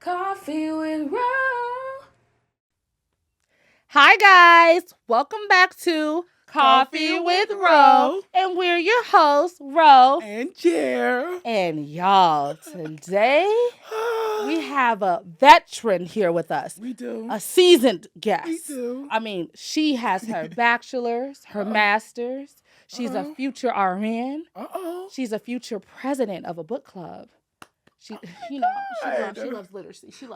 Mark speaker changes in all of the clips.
Speaker 1: Coffee with Ro. Hi guys, welcome back to Coffee with Ro, and we're your hosts, Ro
Speaker 2: and Jer.
Speaker 1: And y'all, today we have a veteran here with us.
Speaker 2: We do.
Speaker 1: A seasoned guest.
Speaker 2: We do.
Speaker 1: I mean, she has her bachelor's, her master's. She's a future RN. She's a future president of a book club. She loves literacy. She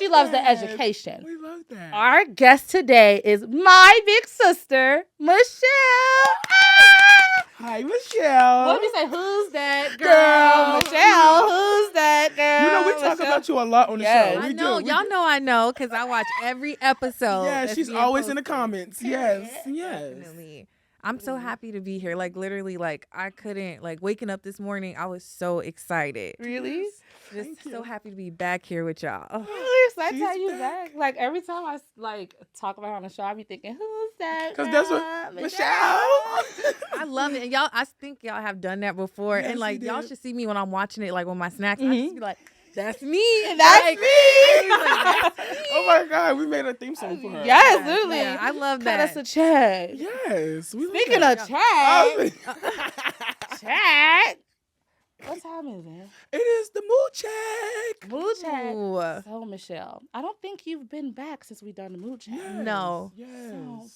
Speaker 1: loves the education.
Speaker 2: We love that.
Speaker 1: Our guest today is my big sister, Michelle.
Speaker 2: Hi, Michelle.
Speaker 1: What did we say? Who's that girl? Michelle. Who's that girl?
Speaker 2: You know, we talk about you a lot on the show.
Speaker 3: I know. Y'all know I know because I watch every episode.
Speaker 2: Yeah, she's always in the comments. Yes.
Speaker 3: Definitely. I'm so happy to be here. Like, literally, like, I couldn't, like, waking up this morning, I was so excited.
Speaker 1: Really?
Speaker 3: Just so happy to be back here with y'all. Oh.
Speaker 1: Really excited to have you back. Like, every time I, talk about her on the show, I be thinking, who's that?
Speaker 2: Because that's what Michelle.
Speaker 3: I love it. And y'all, I think y'all have done that before.
Speaker 2: Yes,
Speaker 3: and, like, y'all should see me when I'm watching it, like, with my snacks.
Speaker 1: Mm-hmm.
Speaker 3: I just be like, that's me. And
Speaker 1: That's
Speaker 3: like,
Speaker 1: me.
Speaker 2: Oh, my God. We made a theme song for her.
Speaker 1: Yes, literally.
Speaker 3: Yeah, I love
Speaker 1: Cut
Speaker 3: that.
Speaker 1: us a check.
Speaker 2: Yes.
Speaker 1: Speaking of chat. What time is it?
Speaker 2: It is the mood check.
Speaker 1: Mood check.
Speaker 3: Ooh.
Speaker 1: So, Michelle, I don't think you've been back since we've done the mood check.
Speaker 2: Yes.
Speaker 3: No.
Speaker 2: Yes.
Speaker 1: So,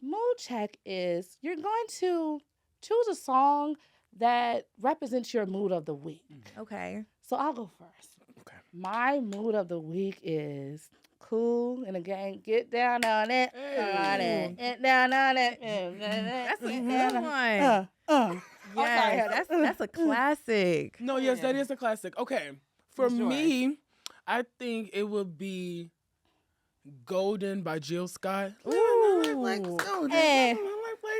Speaker 1: mood check is you're going to choose a song that represents your mood of the week.
Speaker 3: Okay.
Speaker 1: So I'll go first.
Speaker 2: Okay.
Speaker 1: My mood of the week is Cool and the Gang. Get down on it. On it. Get down on it.
Speaker 3: That's a good one. Yes, that's a classic.
Speaker 2: No, yes, that is a classic. Okay. For
Speaker 1: What's yours?
Speaker 2: me, I think it would be Golden by Jill Scott.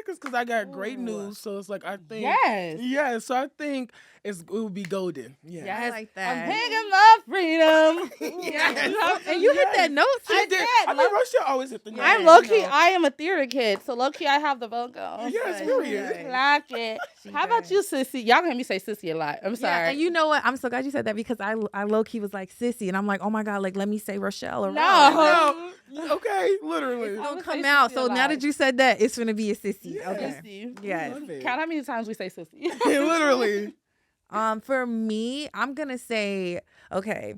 Speaker 2: Because I got great news, so it's like I think
Speaker 1: Yes.
Speaker 2: so I think it would be Golden. Yeah.
Speaker 3: I like that.
Speaker 1: I'm picking my freedom.
Speaker 2: Yes.
Speaker 3: And you hit that note.
Speaker 2: I did. I mean, Rochelle always hit the note.
Speaker 1: I'm low key. I am a theater kid, so low key I have the vocal.
Speaker 2: Yes, period.
Speaker 1: Like it. How about you, sissy? Y'all hear me say sissy a lot. I'm sorry.
Speaker 3: Yeah, and you know what? I'm so glad you said that because I low key was like sissy, and I'm like, oh my god, like let me say Rochelle or
Speaker 1: No.
Speaker 2: Okay, literally.
Speaker 3: It's gonna
Speaker 1: would
Speaker 3: come
Speaker 1: say
Speaker 3: out.
Speaker 1: sissy
Speaker 3: So
Speaker 1: a
Speaker 3: now
Speaker 1: lot.
Speaker 3: that you said that, it's gonna be a sissy.
Speaker 2: Yeah.
Speaker 3: Okay.
Speaker 1: Sissy.
Speaker 3: Yes.
Speaker 2: Love it.
Speaker 1: Count how many times we say sissy.
Speaker 2: Literally.
Speaker 3: For me, I'm gonna say okay.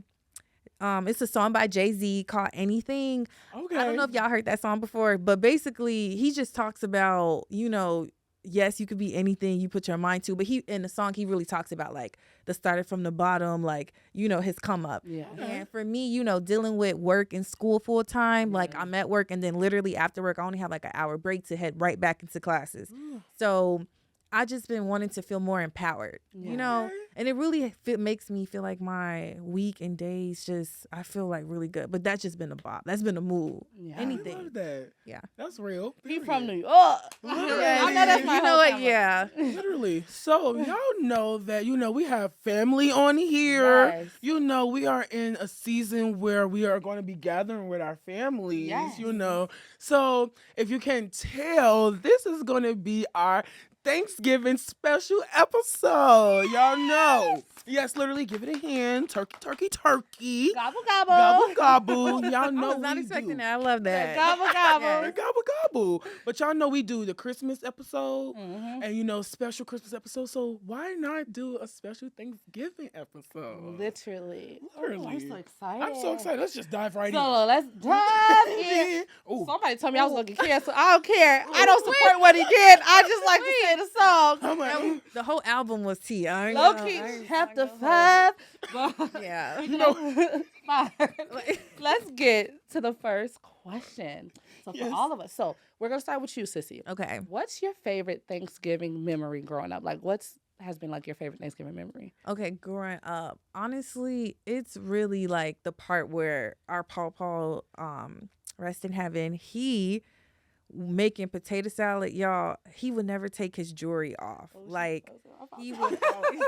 Speaker 3: It's a song by Jay-Z called Anything.
Speaker 2: Okay.
Speaker 3: I don't know if y'all heard that song before, but basically he just talks about, yes, you could be anything you put your mind to, but in the song he really talks about like the started from the bottom, like, his come up.
Speaker 1: Yeah.
Speaker 3: And for me, dealing with work and school full time, like I'm at work and then literally after work I only have like an hour break to head right back into classes. So I just been wanting to feel more empowered, and it really makes me feel like my week and days I feel like really good. But that's just been a bop. That's been a mood.
Speaker 1: Yeah.
Speaker 3: Anything.
Speaker 2: I love that.
Speaker 3: Yeah.
Speaker 2: That's real.
Speaker 1: He
Speaker 2: Period.
Speaker 1: from New York.
Speaker 2: Yeah,
Speaker 1: I know that's my
Speaker 3: you know what? Yeah.
Speaker 2: Literally. So y'all know that, we have family on here.
Speaker 1: Yes.
Speaker 2: We are in a season where we are going to be gathering with our families,
Speaker 1: Yes.
Speaker 2: So if you can tell, this is going to be our Thanksgiving special episode. Y'all know. Yes, literally give it a hand. Turkey, turkey, turkey.
Speaker 1: Gobble, gobble.
Speaker 2: Gobble, gobble. Y'all know
Speaker 3: I was not
Speaker 2: we
Speaker 3: expecting
Speaker 2: do.
Speaker 3: that. I love that.
Speaker 1: Gobble, gobble.
Speaker 3: Yeah.
Speaker 2: Gobble, gobble. But y'all know we do the Christmas episode
Speaker 1: Mhm.
Speaker 2: and, special Christmas episode. So why not do a special Thanksgiving episode?
Speaker 1: Literally.
Speaker 2: Literally.
Speaker 1: Oh, I'm so excited.
Speaker 2: I'm so excited. Let's just dive right in.
Speaker 1: So let's dive in.
Speaker 2: Ooh.
Speaker 1: Somebody told me I was going to get canceled. I don't care. I don't support what he did. I just like to say the song.
Speaker 2: I'm like,
Speaker 3: The whole album was tea.
Speaker 1: Low key, chapter 5.
Speaker 3: Yeah.
Speaker 1: Fine. Let's get to the first question. So for
Speaker 2: Yes.
Speaker 1: all of us. So we're going to start with you, Sissy.
Speaker 3: Okay.
Speaker 1: What's your favorite Thanksgiving memory growing up? Like, has been like your favorite Thanksgiving memory?
Speaker 3: Okay, growing up, honestly, it's really like the part where our Paul, rest in heaven, he making potato salad, y'all. He would never take his jewelry off. Like he would always,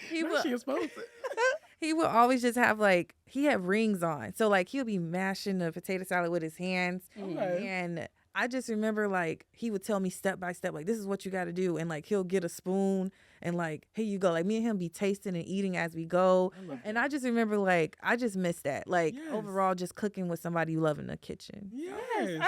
Speaker 3: he
Speaker 2: now
Speaker 3: would
Speaker 2: she exposed it.
Speaker 3: he would always just have like he had rings on, so like he'll be mashing the potato salad with his hands,
Speaker 2: Okay.
Speaker 3: and I just remember like he would tell me step by step, like this is what you got to do, and like he'll get a spoon and like, here you go. Like me and him be tasting and eating as we go. And I just remember like I just miss that. Like overall just cooking with somebody you love in the kitchen.
Speaker 2: Yes.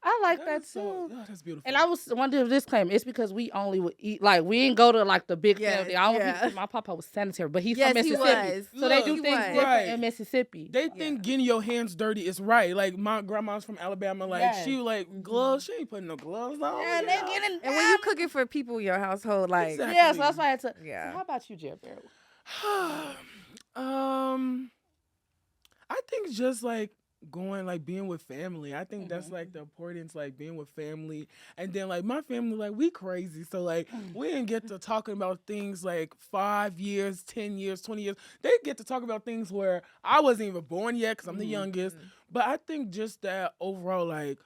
Speaker 1: I like that too.
Speaker 2: So, that's beautiful.
Speaker 1: And I want to do a disclaimer. It's because we only would eat, like, we didn't go to, like, the big family. I don't think my papa was sanitary, but he's from Mississippi. So they do things different in Mississippi.
Speaker 2: They think getting your hands dirty is right. Like, my grandma's from Alabama. Like, she, like, gloves. She ain't putting no gloves on.
Speaker 1: Yeah, they getting
Speaker 3: and when you cooking for people in your household, like.
Speaker 2: Exactly.
Speaker 1: Yeah, so that's why I had to.
Speaker 3: Yeah.
Speaker 1: So how about you, Jerry?
Speaker 2: I think just, like, going, like, being with family. I think that's, like, the importance, like, being with family. And then, like, my family, like, we crazy. So, like, we didn't get to talking about things, like, 5 years, 10 years, 20 years. They get to talk about things where I wasn't even born yet because I'm the youngest. But I think just that overall, like,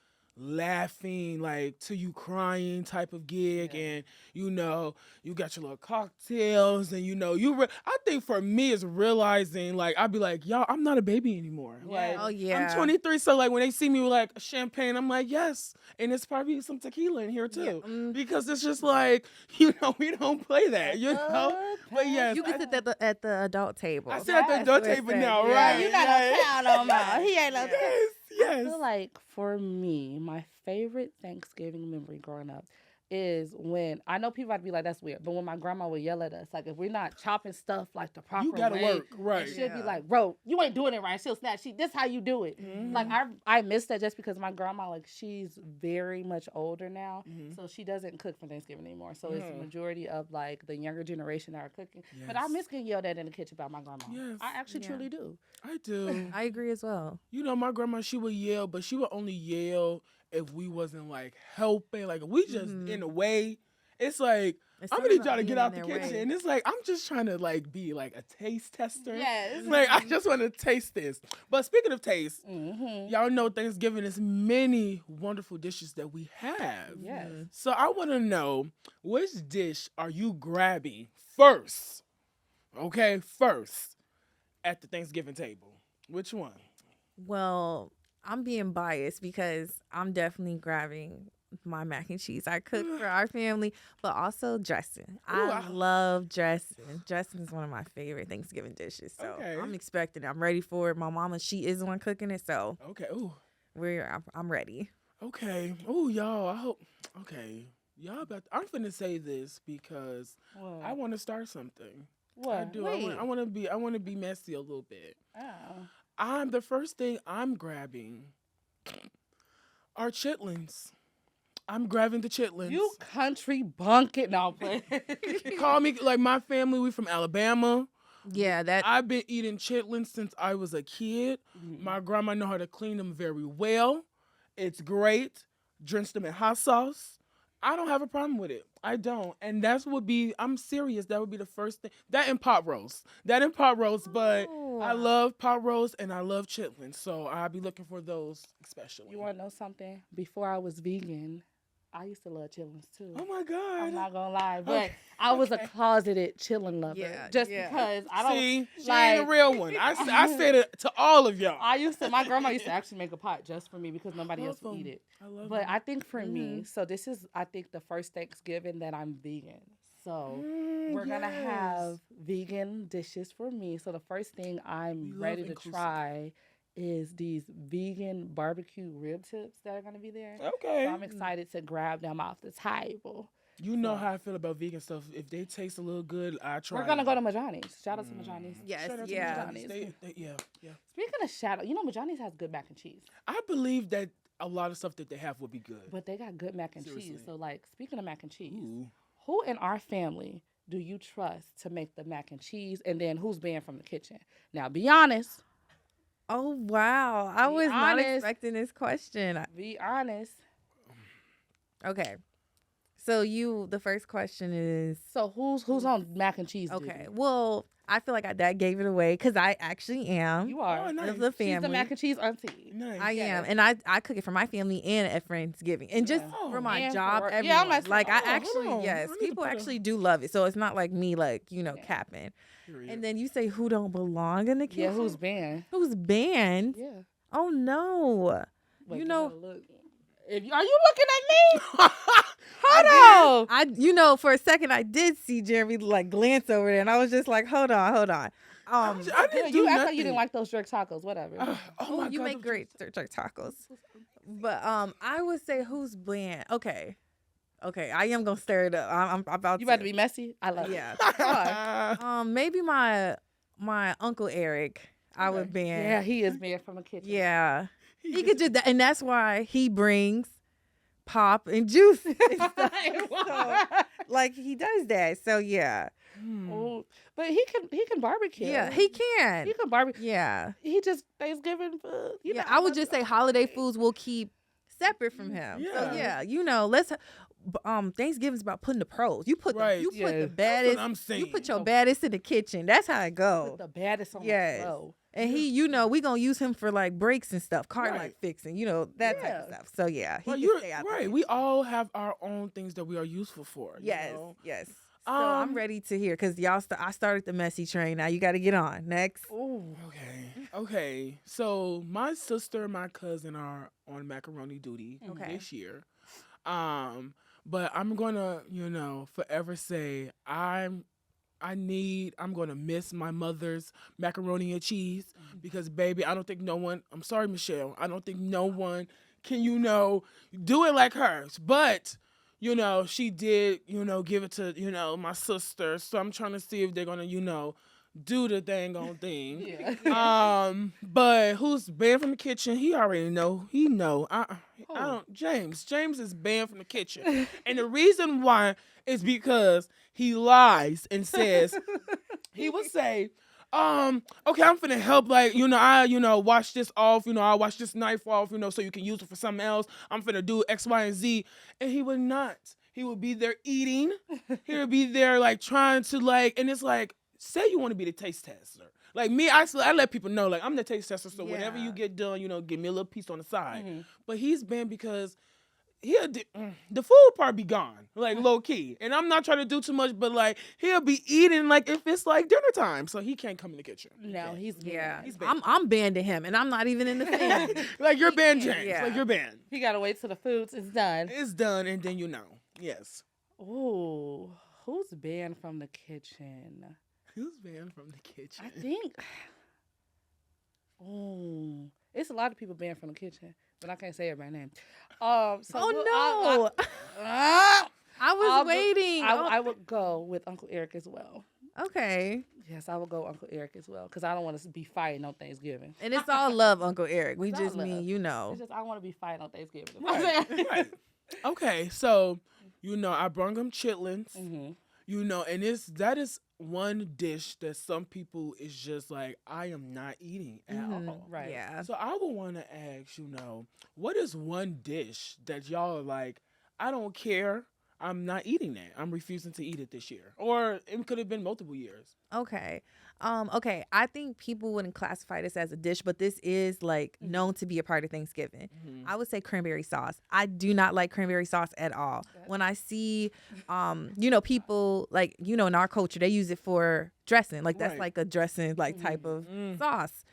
Speaker 2: laughing, like, to you crying type of gig. And, you know, you got your little cocktails and, you know, I think for me it's realizing, like, I'd be like, y'all, I'm not a baby anymore. Like, I'm 23, so, like, when they see me with, like, champagne, I'm like, yes. And it's probably some tequila in here, too. Because it's just like, you know, we don't play that, you know? But, yes.
Speaker 3: You can sit at the adult table.
Speaker 2: I sit at the adult table now, right?
Speaker 1: You're not a child no more. He ain't no
Speaker 2: Yes.
Speaker 1: I feel like for me, my favorite Thanksgiving memory growing up is when, I know people might be like, that's weird, but when my grandma would yell at us, like, if we're not chopping stuff like the proper way,
Speaker 2: you gotta work, right?
Speaker 1: She'll be like, bro, you ain't doing it right. She'll snap. This how you do it. Like, I miss that just because my grandma, like, she's very much older now, so she doesn't cook for Thanksgiving anymore. So it's the majority of, like, the younger generation that are cooking.
Speaker 2: Yes.
Speaker 1: But I miss getting yelled at in the kitchen by my grandma.
Speaker 2: Yes.
Speaker 1: I actually truly do.
Speaker 2: I do.
Speaker 3: I agree as well.
Speaker 2: You know, my grandma, she would yell, but she would only yell if we wasn't, like, helping. Like, if we just in the way, it's like, I'm gonna need y'all to get out the kitchen. And it's like, I'm just trying to, like, be, like, a taste tester.
Speaker 1: Yes.
Speaker 2: Like, I just want to taste this. But speaking of taste, y'all know Thanksgiving is many wonderful dishes that we have.
Speaker 1: Yes.
Speaker 2: So I want to know, which dish are you grabbing first? Okay, first at the Thanksgiving table. Which one?
Speaker 3: Well, I'm being biased because I'm definitely grabbing my mac and cheese. I cook for our family, but also dressing. I love dressing. Dressing is one of my favorite Thanksgiving dishes. So I'm expecting it. I'm ready for it. My mama, she is the one cooking it. So I'm ready.
Speaker 2: Okay. Oh, y'all. I hope. Okay. Y'all I'm finna say this because I want to start something.
Speaker 1: What?
Speaker 2: I do. I want to be messy a little bit.
Speaker 1: Oh.
Speaker 2: The first thing I'm grabbing are chitlins. I'm grabbing the chitlins.
Speaker 1: You country bucket. No, play.
Speaker 2: Call me, like, my family, we from Alabama.
Speaker 3: Yeah,
Speaker 2: I've been eating chitlins since I was a kid. My grandma know how to clean them very well. It's great. Drench them in hot sauce. I don't have a problem with it. I don't. And I'm serious. That would be the first thing. That and pot roast. But I love pot roast and I love chitlins. So I'll be looking for those especially.
Speaker 1: You want to know something? Before I was vegan, I used to love chitlins too.
Speaker 2: Oh my God.
Speaker 1: I'm not gonna lie, but I was a closeted chillin' lover. Because I don't
Speaker 2: see. She ain't a real one. I said it to all of y'all.
Speaker 1: My grandma used to actually make a pot just for me because nobody else would eat it. I think for me, so this is I think the first Thanksgiving that I'm vegan. So we're gonna have vegan dishes for me. So the first thing I'm ready to try is these vegan barbecue rib tips that are going to be there.
Speaker 2: Okay.
Speaker 1: So I'm excited to grab them off the table.
Speaker 2: You know how I feel about vegan stuff. If they taste a little good, I try.
Speaker 1: We're going to go to Majani's. Shout out to Majani's.
Speaker 3: Yes,
Speaker 1: Shout out to
Speaker 3: Majani's.
Speaker 2: Yeah.
Speaker 1: Speaking of shout out, you know Majani's has good mac and cheese.
Speaker 2: I believe that a lot of stuff that they have would be good.
Speaker 1: But they got good mac and cheese. So, like, speaking of mac and cheese, who in our family do you trust to make the mac and cheese? And then who's banned from the kitchen? Now, be honest.
Speaker 3: Oh, wow. I was not expecting this question.
Speaker 1: Be honest.
Speaker 3: Okay. So the first question is...
Speaker 1: So who's on mac and cheese?
Speaker 3: Okay. Well, I feel like that gave it away because I actually am.
Speaker 1: You are.
Speaker 2: Oh, nice.
Speaker 3: Of the family.
Speaker 1: She's the mac and cheese auntie.
Speaker 2: Nice.
Speaker 3: I am. And I cook it for my family and at Friendsgiving. And just for my
Speaker 1: And
Speaker 3: job,
Speaker 1: for-
Speaker 3: everyone.
Speaker 1: I'm
Speaker 3: like, I
Speaker 2: hold
Speaker 3: actually,
Speaker 2: on.
Speaker 3: yes,
Speaker 2: I need to
Speaker 3: people
Speaker 2: put
Speaker 3: actually do love it. So it's not like me, like, capping.
Speaker 2: Period.
Speaker 3: And then you say who don't belong in the kitchen?
Speaker 1: Yeah, who's banned?
Speaker 3: Who's banned?
Speaker 1: Yeah.
Speaker 3: Oh, no.
Speaker 1: Wait,
Speaker 3: You
Speaker 1: can
Speaker 3: know...
Speaker 1: I look? Are you looking at me? Hold on.
Speaker 3: For a second I did see Jeremy like glance over there, and I was just like, hold on.
Speaker 2: I didn't do
Speaker 1: You act
Speaker 2: nothing.
Speaker 1: like you didn't like those jerk tacos. Whatever.
Speaker 2: Oh my
Speaker 3: you
Speaker 2: God,
Speaker 3: make great jerk tacos. But I would say who's bland. Okay, I am gonna stir it up. I'm about
Speaker 1: You about to be messy? I love it.
Speaker 3: Yeah. Maybe my Uncle Eric. I would ban.
Speaker 1: Yeah, he is banned from the kitchen.
Speaker 3: Yeah. He could do that, and that's why he brings pop and juice and stuff. So, like he does that. So yeah.
Speaker 1: Oh, but he can barbecue.
Speaker 3: Yeah, he can.
Speaker 1: He can barbecue.
Speaker 3: Yeah.
Speaker 1: He just Thanksgiving food.
Speaker 3: Yeah, I would just say holiday foods will keep separate from him. So yeah, let's Thanksgiving's about putting the pros. You put the baddest.
Speaker 2: I'm saying.
Speaker 3: You put your baddest in the kitchen. That's how it goes.
Speaker 1: Put the baddest on the floor.
Speaker 3: And he, we gonna use him for like breaks and stuff, car light fixing, that type of stuff. So yeah, he can stay out there.
Speaker 2: We all have our own things that we are useful for.
Speaker 3: Yes. So I'm ready to hear because I started the messy train. Now you got to get on next.
Speaker 1: Ooh.
Speaker 2: Okay. So my sister and my cousin are on macaroni duty this year. But I'm gonna, forever say I'm gonna miss my mother's macaroni and cheese because baby, I don't think no one. I'm sorry, Michelle. I don't think no one can do it like hers. But she did give it to my sister. So I'm trying to see if they're gonna do the dang on thing. But who's banned from the kitchen? He already know. He know. I don't. James is banned from the kitchen, and the reason why is because he lies and says he would say, okay, I'm finna help. Like I wash this off. I wash this knife off. So you can use it for something else. I'm finna do X, Y, and Z, and he would not. He would be there eating. He would be there like trying to and it's like. Say you want to be the taste tester. Like me, I let people know, like, I'm the taste tester, so whenever you get done, give me a little piece on the side. Mm-hmm. But he's banned because the food part be gone, like, low key. And I'm not trying to do too much, but, like, he'll be eating, like, if it's, like, dinner time. So he can't come in the kitchen.
Speaker 1: No, he's banned.
Speaker 3: I'm banned to him, and I'm not even in the family.
Speaker 2: Like, you're banned, James. Yeah. Like, you're banned.
Speaker 1: He got to wait till the food's done.
Speaker 2: It's done, and then Yes.
Speaker 1: Ooh, who's banned from the kitchen?
Speaker 2: Who's banned from the kitchen?
Speaker 1: I think. It's a lot of people banned from the kitchen, but I can't say everybody's name. I
Speaker 3: was waiting.
Speaker 1: I would go with Uncle Eric as well.
Speaker 3: Okay.
Speaker 1: Yes, I would go Uncle Eric as well because I don't want to be fighting on Thanksgiving.
Speaker 3: And it's all love, Uncle Eric. We just mean,
Speaker 1: It's just I want to be fighting on Thanksgiving.
Speaker 2: Right. Okay, so I brung him chitlins. Mm-hmm. And that is one dish that some people is just like, I am not eating at all.
Speaker 1: Right.
Speaker 3: Yeah.
Speaker 2: So I would want to ask, what is one dish that y'all are like, I don't care, I'm not eating that. I'm refusing to eat it this year. Or it could have been multiple years.
Speaker 3: Okay. I think people wouldn't classify this as a dish, but this is like known to be a part of Thanksgiving. Mm-hmm. I would say cranberry sauce. I do not like cranberry sauce at all. When I see, people like, in our culture, they use it for dressing. Like that's like a dressing type of sauce.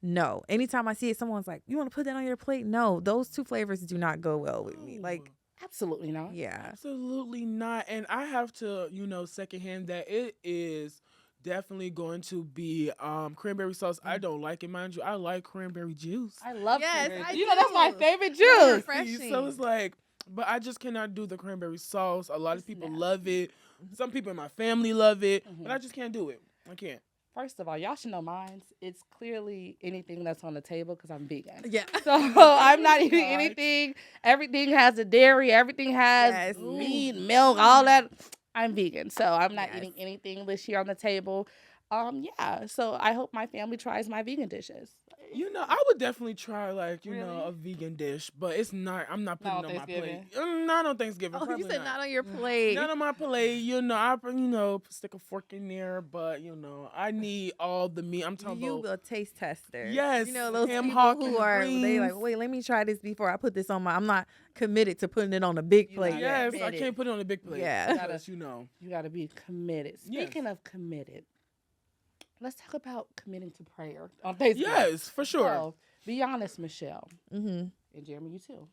Speaker 3: No. Anytime I see it, someone's like, you want to put that on your plate? No, those two flavors do not go well with me. Like,
Speaker 1: absolutely not.
Speaker 3: Yeah.
Speaker 2: Absolutely not. And I have to, secondhand that it is definitely going to be cranberry sauce. I don't like it, mind you. I like cranberry juice.
Speaker 1: I love cranberry juice. That's my favorite juice.
Speaker 3: Refreshing.
Speaker 2: So it's like, but I just cannot do the cranberry sauce. A lot of people love it. Some people in my family love it, but I just can't do it. I can't.
Speaker 1: First of all, y'all should know mine. It's clearly anything that's on the table because I'm vegan.
Speaker 3: Yeah.
Speaker 1: So I'm not eating anything. Everything has a dairy. Everything has meat, milk, all that. I'm vegan. So I'm not eating anything this year on the table. So I hope my family tries my vegan dishes.
Speaker 2: I would definitely try a vegan dish, but it's not. I'm not putting it on my plate. Not on Thanksgiving.
Speaker 3: Oh, you said not on your plate.
Speaker 2: Not on my plate. I stick a fork in there, but I need all the meat. I'm talking about.
Speaker 3: You a taste tester.
Speaker 2: Yes.
Speaker 3: Those people who are they like, wait, let me try this before I put this on I'm not committed to putting it on a big plate.
Speaker 2: Yes, I can't put it on a big plate.
Speaker 3: Yeah.
Speaker 2: You
Speaker 1: gotta be committed. Speaking of committed. Let's talk about committing to prayer on Facebook.
Speaker 2: Yes, for sure.
Speaker 1: So, be honest, Michelle.
Speaker 3: Mm-hmm.
Speaker 1: And Jeremy, you too.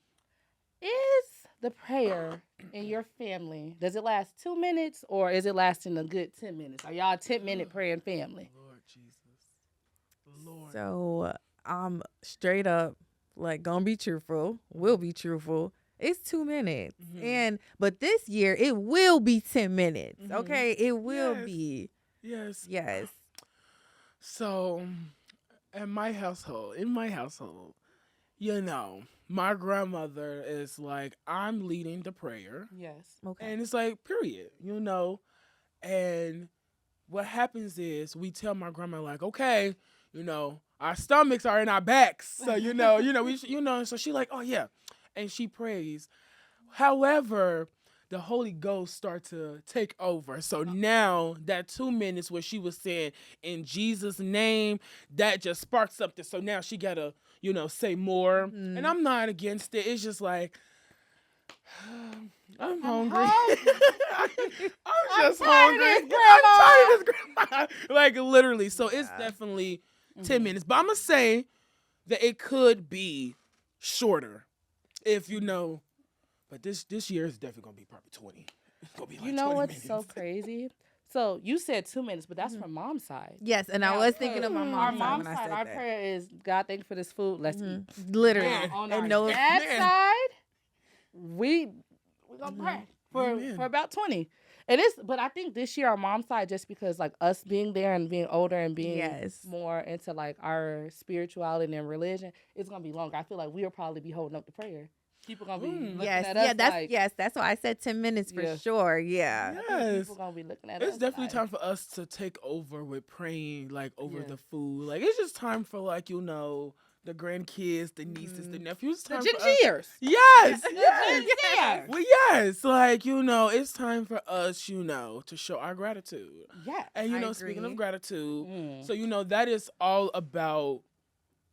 Speaker 1: Is the prayer in your family, does it last 2 minutes or is it lasting a good 10 minutes? Are y'all a 10-minute praying family?
Speaker 2: Lord Jesus. Lord.
Speaker 3: So I'm straight up like gonna be truthful. Will be truthful. It's 2 minutes, and but this year it will be 10 minutes. Okay, it will
Speaker 2: Yes.
Speaker 3: be.
Speaker 2: Yes.
Speaker 3: Yes.
Speaker 2: So, in my household, you know, my grandmother is like, I'm leading the prayer.
Speaker 1: Yes.
Speaker 3: Okay.
Speaker 2: And it's like, period, you know. And what happens is we tell my grandma, like, okay, you know, our stomachs are in our backs. So, so she like, oh yeah. And she prays. However, the Holy Ghost start to take over. So now that 2 minutes where she was saying in Jesus' name, that just sparked something. So now she gotta, say more. And I'm not against it. It's just like I'm hungry. I'm just hungry. I'm tired of this, grandma. Like literally. So it's definitely 10 minutes. But I'm gonna say that it could be shorter if you know. But this year is definitely gonna be probably 20. It's gonna be like
Speaker 1: You know
Speaker 2: 20
Speaker 1: what's
Speaker 2: minutes.
Speaker 1: so crazy? So you said 2 minutes, but that's from mom's side.
Speaker 3: Yes, and I
Speaker 1: Now,
Speaker 3: was thinking of my
Speaker 1: our
Speaker 3: mom's side
Speaker 1: mom's
Speaker 3: when I
Speaker 1: side,
Speaker 3: said
Speaker 1: our
Speaker 3: that.
Speaker 1: prayer is God, thank you for this food. Let's eat.
Speaker 3: Literally,
Speaker 2: Man.
Speaker 1: On
Speaker 3: and
Speaker 1: our
Speaker 3: no,
Speaker 1: dad's
Speaker 2: Man.
Speaker 1: side, we gonna pray for about 20. But I think this year our mom's side, just because like us being there and being older and being
Speaker 3: Yes.
Speaker 1: more into like our spirituality and religion, it's gonna be longer. I feel like we'll probably be holding up the prayer. People gonna be looking
Speaker 3: yes,
Speaker 1: at us like,
Speaker 3: that's why I said 10 minutes for
Speaker 1: Yeah.
Speaker 3: sure. Yeah.
Speaker 1: I think
Speaker 2: Yes.
Speaker 1: people gonna be looking at us.
Speaker 2: It's definitely
Speaker 1: like,
Speaker 2: time for us to take over with praying, like over
Speaker 1: Yeah.
Speaker 2: the food. Like it's just time for like the grandkids, the nieces, the nephews. It's
Speaker 1: The
Speaker 2: time
Speaker 1: Gen
Speaker 2: for us.
Speaker 1: Zers.
Speaker 2: Yes,
Speaker 1: The
Speaker 2: yes.
Speaker 1: Gen Zers.
Speaker 2: Well, yes, like it's time for us, to show our gratitude.
Speaker 1: Yeah.
Speaker 2: And
Speaker 3: I
Speaker 2: speaking of
Speaker 3: agree.
Speaker 2: gratitude,
Speaker 1: Mm.
Speaker 2: so that is all about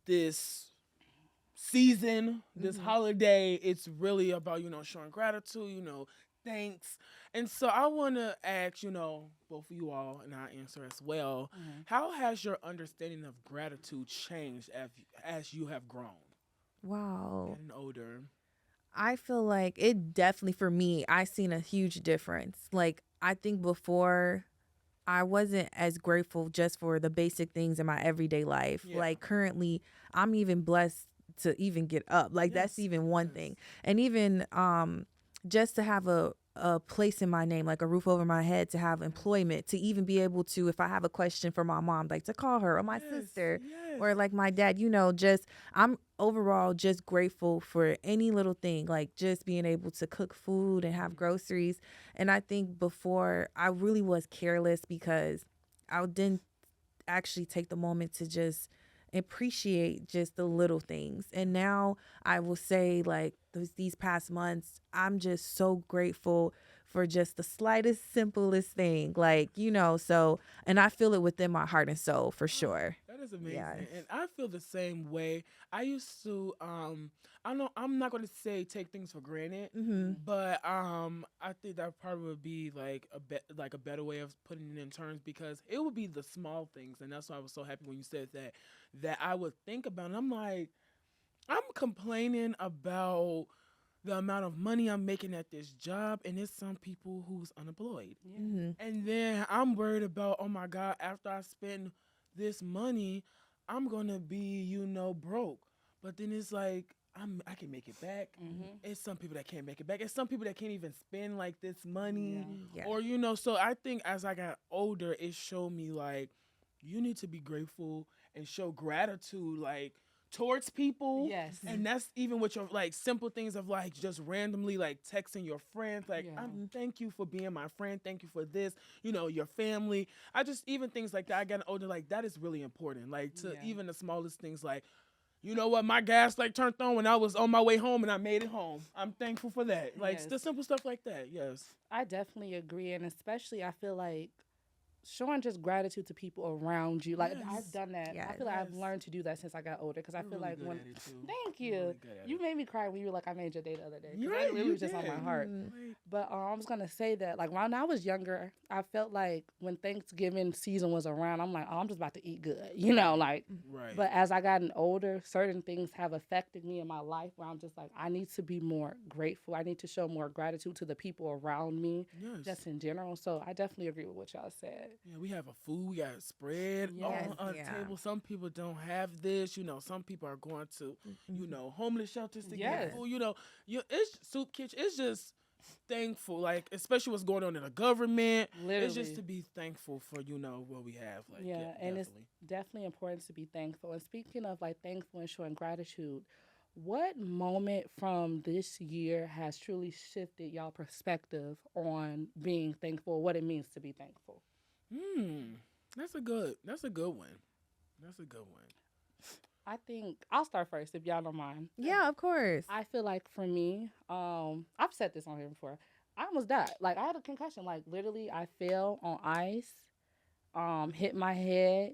Speaker 2: this season, this holiday. It's really about showing gratitude, thanks. And so I want to ask, both of you all, and I answer as well. How has your understanding of gratitude changed as you have grown
Speaker 3: Wow.
Speaker 2: and older?
Speaker 3: I feel like it definitely, for me, I seen a huge difference. Like, I think before I wasn't as grateful just for the basic things in my everyday life.
Speaker 2: Yeah.
Speaker 3: Like, currently, I'm even blessed to even get up. Like, that's
Speaker 2: Yes,
Speaker 3: even one
Speaker 2: yes.
Speaker 3: thing. And even just to have a place in my name, like a roof over my head, to have employment, to even be able to, if I have a question for my mom, like to call her or my sister
Speaker 2: yes.
Speaker 3: or like my dad, just I'm overall just grateful for any little thing, like just being able to cook food and have groceries. And I think before I really was careless because I didn't actually take the moment to just appreciate just the little things. And now I will say, like, these past months, I'm just so grateful for just the slightest, simplest thing. Like, so, and I feel it within my heart and soul for sure.
Speaker 2: That is amazing.
Speaker 3: Yes.
Speaker 2: And I feel the same way. I used to I know I'm not gonna say take things for granted, but I think that probably would be like a better way of putting it in terms, because it would be the small things. And that's why I was so happy when you said that I would think about it. I'm like, I'm complaining about the amount of money I'm making at this job, and it's some people who's unemployed. And then I'm worried about, oh my God, after I spend this money, I'm gonna be, broke. But then it's like I can make it back. It's some people that can't make it back. It's some people that can't even spend like this money.
Speaker 3: Yeah.
Speaker 2: Or, so I think as I got older, it showed me like you need to be grateful and show gratitude, like towards people.
Speaker 1: Yes.
Speaker 2: And that's even with your like simple things of like just randomly like texting your friends, like,
Speaker 1: Yeah.
Speaker 2: thank you for being my friend, thank you for this, your family. I just, even things like that, I got older, like that is really important, like to
Speaker 1: Yeah.
Speaker 2: even the smallest things, like, you know what, my gas like turned on when I was on my way home and I made it home. I'm thankful for that. Like
Speaker 1: Yes.
Speaker 2: the simple stuff like that. Yes.
Speaker 1: I definitely agree, and especially I feel like showing just gratitude to people around you. Like I've
Speaker 2: Yes.
Speaker 1: done that. I
Speaker 3: Yes.
Speaker 1: feel like I've
Speaker 2: Yes.
Speaker 1: learned to do that since I got older because I
Speaker 2: You're
Speaker 1: feel
Speaker 2: really
Speaker 1: like
Speaker 2: good
Speaker 1: when
Speaker 2: at it too.
Speaker 1: thank
Speaker 2: You're really
Speaker 1: you.
Speaker 2: good at
Speaker 1: You
Speaker 2: it.
Speaker 1: made me cry when you were like, I made your day the other day.
Speaker 2: You're
Speaker 1: Because
Speaker 2: right.
Speaker 1: it really
Speaker 2: You
Speaker 1: was just on my
Speaker 2: did.
Speaker 1: heart.
Speaker 2: Like,
Speaker 1: But I was gonna say that like when I was younger, I felt like when Thanksgiving season was around, I'm like, oh, I'm just about to eat good, like.
Speaker 2: right.
Speaker 1: But as I gotten older, certain things have affected me in my life where I'm just like, I need to be more grateful. I need to show more gratitude to the people around me,
Speaker 2: Yes.
Speaker 1: just in general. So I definitely agree with what y'all said.
Speaker 2: Yeah, we have a food, we got a spread
Speaker 1: Yes.
Speaker 2: on the
Speaker 3: Yeah.
Speaker 2: table. Some people don't have this. Some people are going to,
Speaker 3: Mhm.
Speaker 2: homeless shelters to
Speaker 1: Yes.
Speaker 2: get food. It's soup kitchen. It's just thankful, like especially what's going on in the government. It's just
Speaker 1: Literally.
Speaker 2: to be thankful for what we have. Like,
Speaker 1: Yeah, and it's
Speaker 2: definitely.
Speaker 1: definitely important to be thankful. And speaking of like thankful and showing gratitude, what moment from this year has truly shifted y'all perspective on being thankful, what it means to be thankful?
Speaker 2: Hmm, that's a good one. That's a good one.
Speaker 1: I think I'll start first if y'all don't mind.
Speaker 3: Yeah, of course.
Speaker 1: I feel like for me, I've said this on here before. I almost died. Like I had a concussion. Like literally, I fell on ice, hit my head.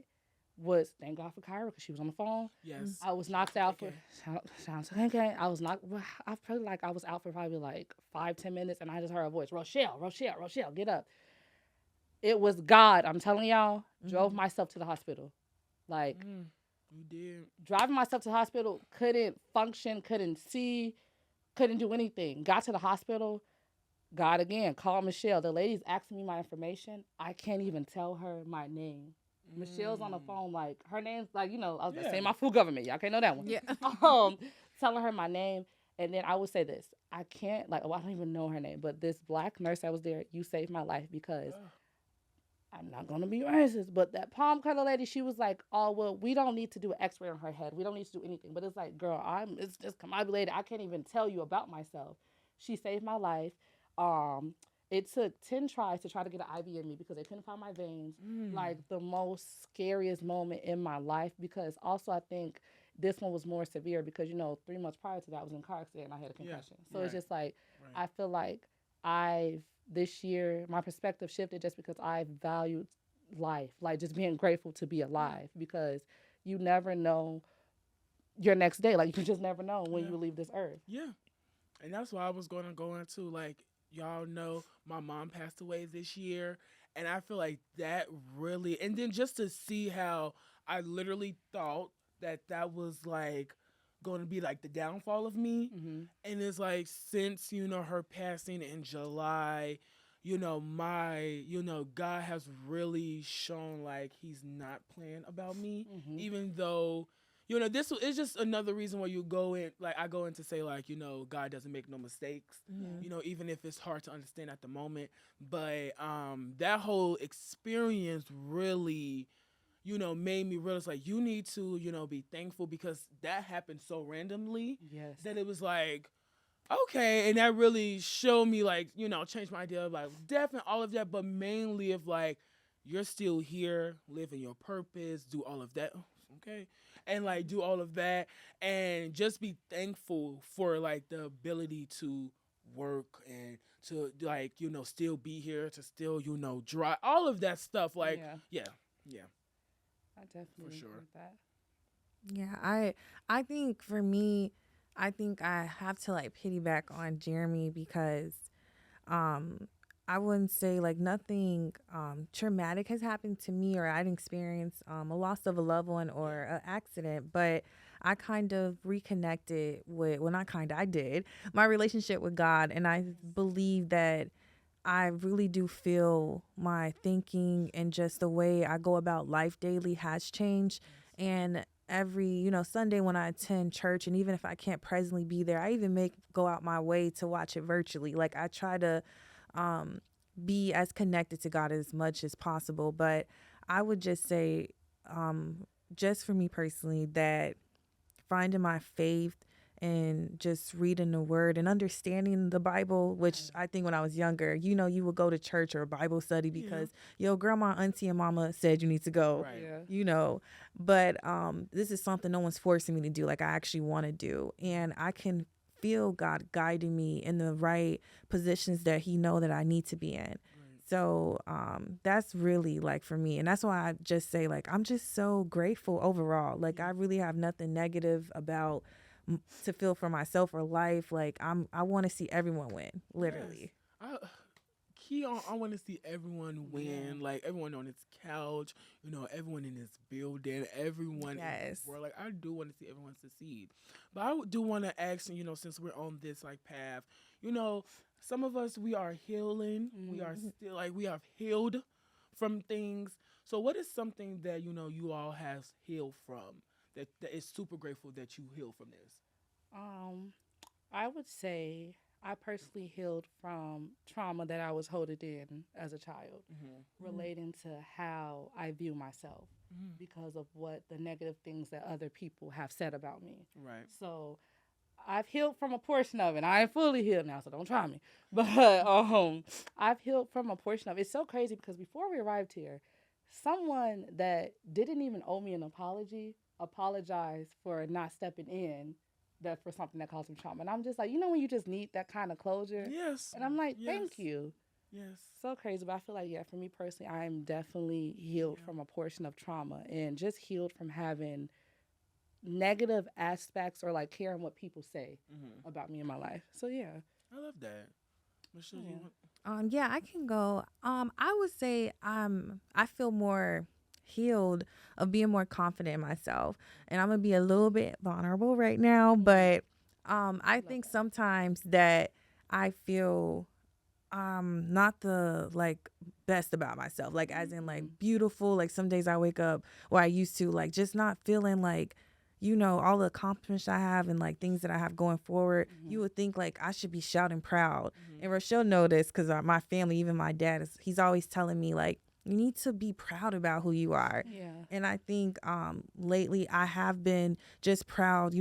Speaker 1: Was thank God for Kyra because she was on the phone.
Speaker 2: Yes.
Speaker 1: I was knocked out for
Speaker 2: Okay.
Speaker 1: shout out to KK. I was knocked. I probably like I was out for probably like 5-10 minutes, and I just heard a voice, Rochelle, Rochelle, Rochelle, get up. It was God. I'm telling y'all. Drove
Speaker 3: Mhm.
Speaker 1: myself to the hospital. Like
Speaker 2: You did.
Speaker 1: driving myself to the hospital, couldn't function, couldn't see, couldn't do anything. Got to the hospital. God again. Called Michelle. The lady's asking me my information. I can't even tell her my name. Michelle's on the phone, like her name's like I was gonna say
Speaker 2: Yeah.
Speaker 1: my full government. Y'all can't know that one.
Speaker 3: Yeah.
Speaker 1: Um, telling her my name, and then I would say this: I can't well, I don't even know her name, but this black nurse that was there, you saved my life because I'm not gonna be racist, but that palm color lady, she was like, "Oh well, we don't need to do an X-ray on her head. We don't need to do anything." But it's like, girl, it's just commodulated. I can't even tell you about myself. She saved my life. Um, it took 10 tries to try to get an IV in me because they couldn't find my veins. Like the most scariest moment in my life because also I think this one was more severe because 3 months prior to that I was in a car accident and I had a
Speaker 2: Yeah.
Speaker 1: concussion. So
Speaker 2: Right.
Speaker 1: it's just like
Speaker 2: Right.
Speaker 1: I feel like I've this year my perspective shifted just because I valued life, like just being grateful to be alive because you never know your next day. Like you just never know when
Speaker 2: Yeah.
Speaker 1: you leave this earth.
Speaker 2: Yeah. And that's why I was going to go into, like, y'all know my mom passed away this year. And I feel like that really, and then just to see how I literally thought that was like going to be like the downfall of me.
Speaker 1: Mm-hmm.
Speaker 2: And it's like, since, her passing in July, God has really shown like he's not playing about me,
Speaker 1: Mm-hmm.
Speaker 2: even though this is just another reason why you go in, like I go in to say, like, God doesn't make no mistakes,
Speaker 3: Mhm.
Speaker 2: even if it's hard to understand at the moment. But that whole experience really, made me realize, like, you need to, be thankful because that happened so randomly
Speaker 1: Yes.
Speaker 2: that it was like, okay. And that really showed me, like, changed my idea of, like, definitely all of that, but mainly of, like, you're still here, living your purpose, do all of that. Okay. And, like, do all of that and just be thankful for, like, the ability to work and to, like, still be here, to still, drive, all of that stuff. Like,
Speaker 1: Yeah,
Speaker 2: yeah, yeah,
Speaker 1: I definitely
Speaker 2: for
Speaker 1: agree
Speaker 2: sure.
Speaker 1: with that.
Speaker 3: Yeah, I think for me, I think I have to like piggyback on Jeremy because um I wouldn't say like nothing traumatic has happened to me or I'd experienced a loss of a loved one or an accident, but I kind of reconnected with well not kind of I did my relationship with God, and I believe that I really do feel my thinking and just the way I go about life daily has changed. And every, Sunday when I attend church, and even if I can't presently be there, I even make go out my way to watch it virtually. Like I try to um, be as connected to God as much as possible. But I would just say, just for me personally, that finding my faith and just reading the word and understanding the Bible, which I think when I was younger, you would go to church or Bible study because your grandma, auntie, and mama said you need to go,
Speaker 2: Right.
Speaker 1: Yeah.
Speaker 3: But this is something no one's forcing me to do. Like I actually want to do, and I can feel God guiding me in the right positions that He know that I need to be in. So that's really like for me. And that's why I just say like I'm just so grateful overall. Like I really have nothing negative about to feel for myself or life. Like I want to see everyone win, literally.
Speaker 2: Yes. Key on, I want to see everyone win, like everyone on its couch, everyone in this building, everyone in the
Speaker 3: Yes.
Speaker 2: world. Like I do want to see everyone succeed, but I do want to ask, since we're on this like path, some of us we are healing, we are still like we have healed from things. So what is something that you all have healed from that is super grateful that you healed from this?
Speaker 1: Um, I would say I personally healed from trauma that I was holding in as a child, relating to how I view myself because of what the negative things that other people have said about me.
Speaker 2: Right.
Speaker 1: So I've healed from a portion of it. I ain't fully healed now, so don't try me. But I've healed from a portion of it. It's so crazy because before we arrived here, someone that didn't even owe me an apology apologized for not stepping in that for something that caused him trauma. And I'm just like, when you just need that kind of closure.
Speaker 2: Yes.
Speaker 1: And I'm like,
Speaker 2: Yes.
Speaker 1: thank you.
Speaker 2: Yes.
Speaker 1: So crazy. But I feel like, yeah, for me personally, I am definitely healed from a portion of trauma and just healed from having negative aspects or like caring what people say about me in my life. So yeah.
Speaker 2: I love that. Michelle, you want?
Speaker 3: Yeah, I can go. I would say I feel more healed of being more confident in myself. And I'm gonna be a little bit vulnerable right now, but I think sometimes that I feel not the like best about myself. Like as in like beautiful. Like some days I wake up or I used to like just not feeling like all the accomplishments I have and like things that I have going forward, you would think like I should be shouting proud. And Rochelle noticed because my family, even my dad, he's always telling me like, you need to be proud about who you are.
Speaker 1: Yeah.
Speaker 3: And I think lately I have been just proud,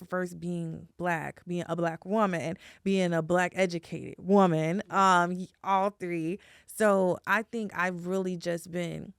Speaker 3: first being black, being a black woman, being a black educated woman, all three. So I think I've really just been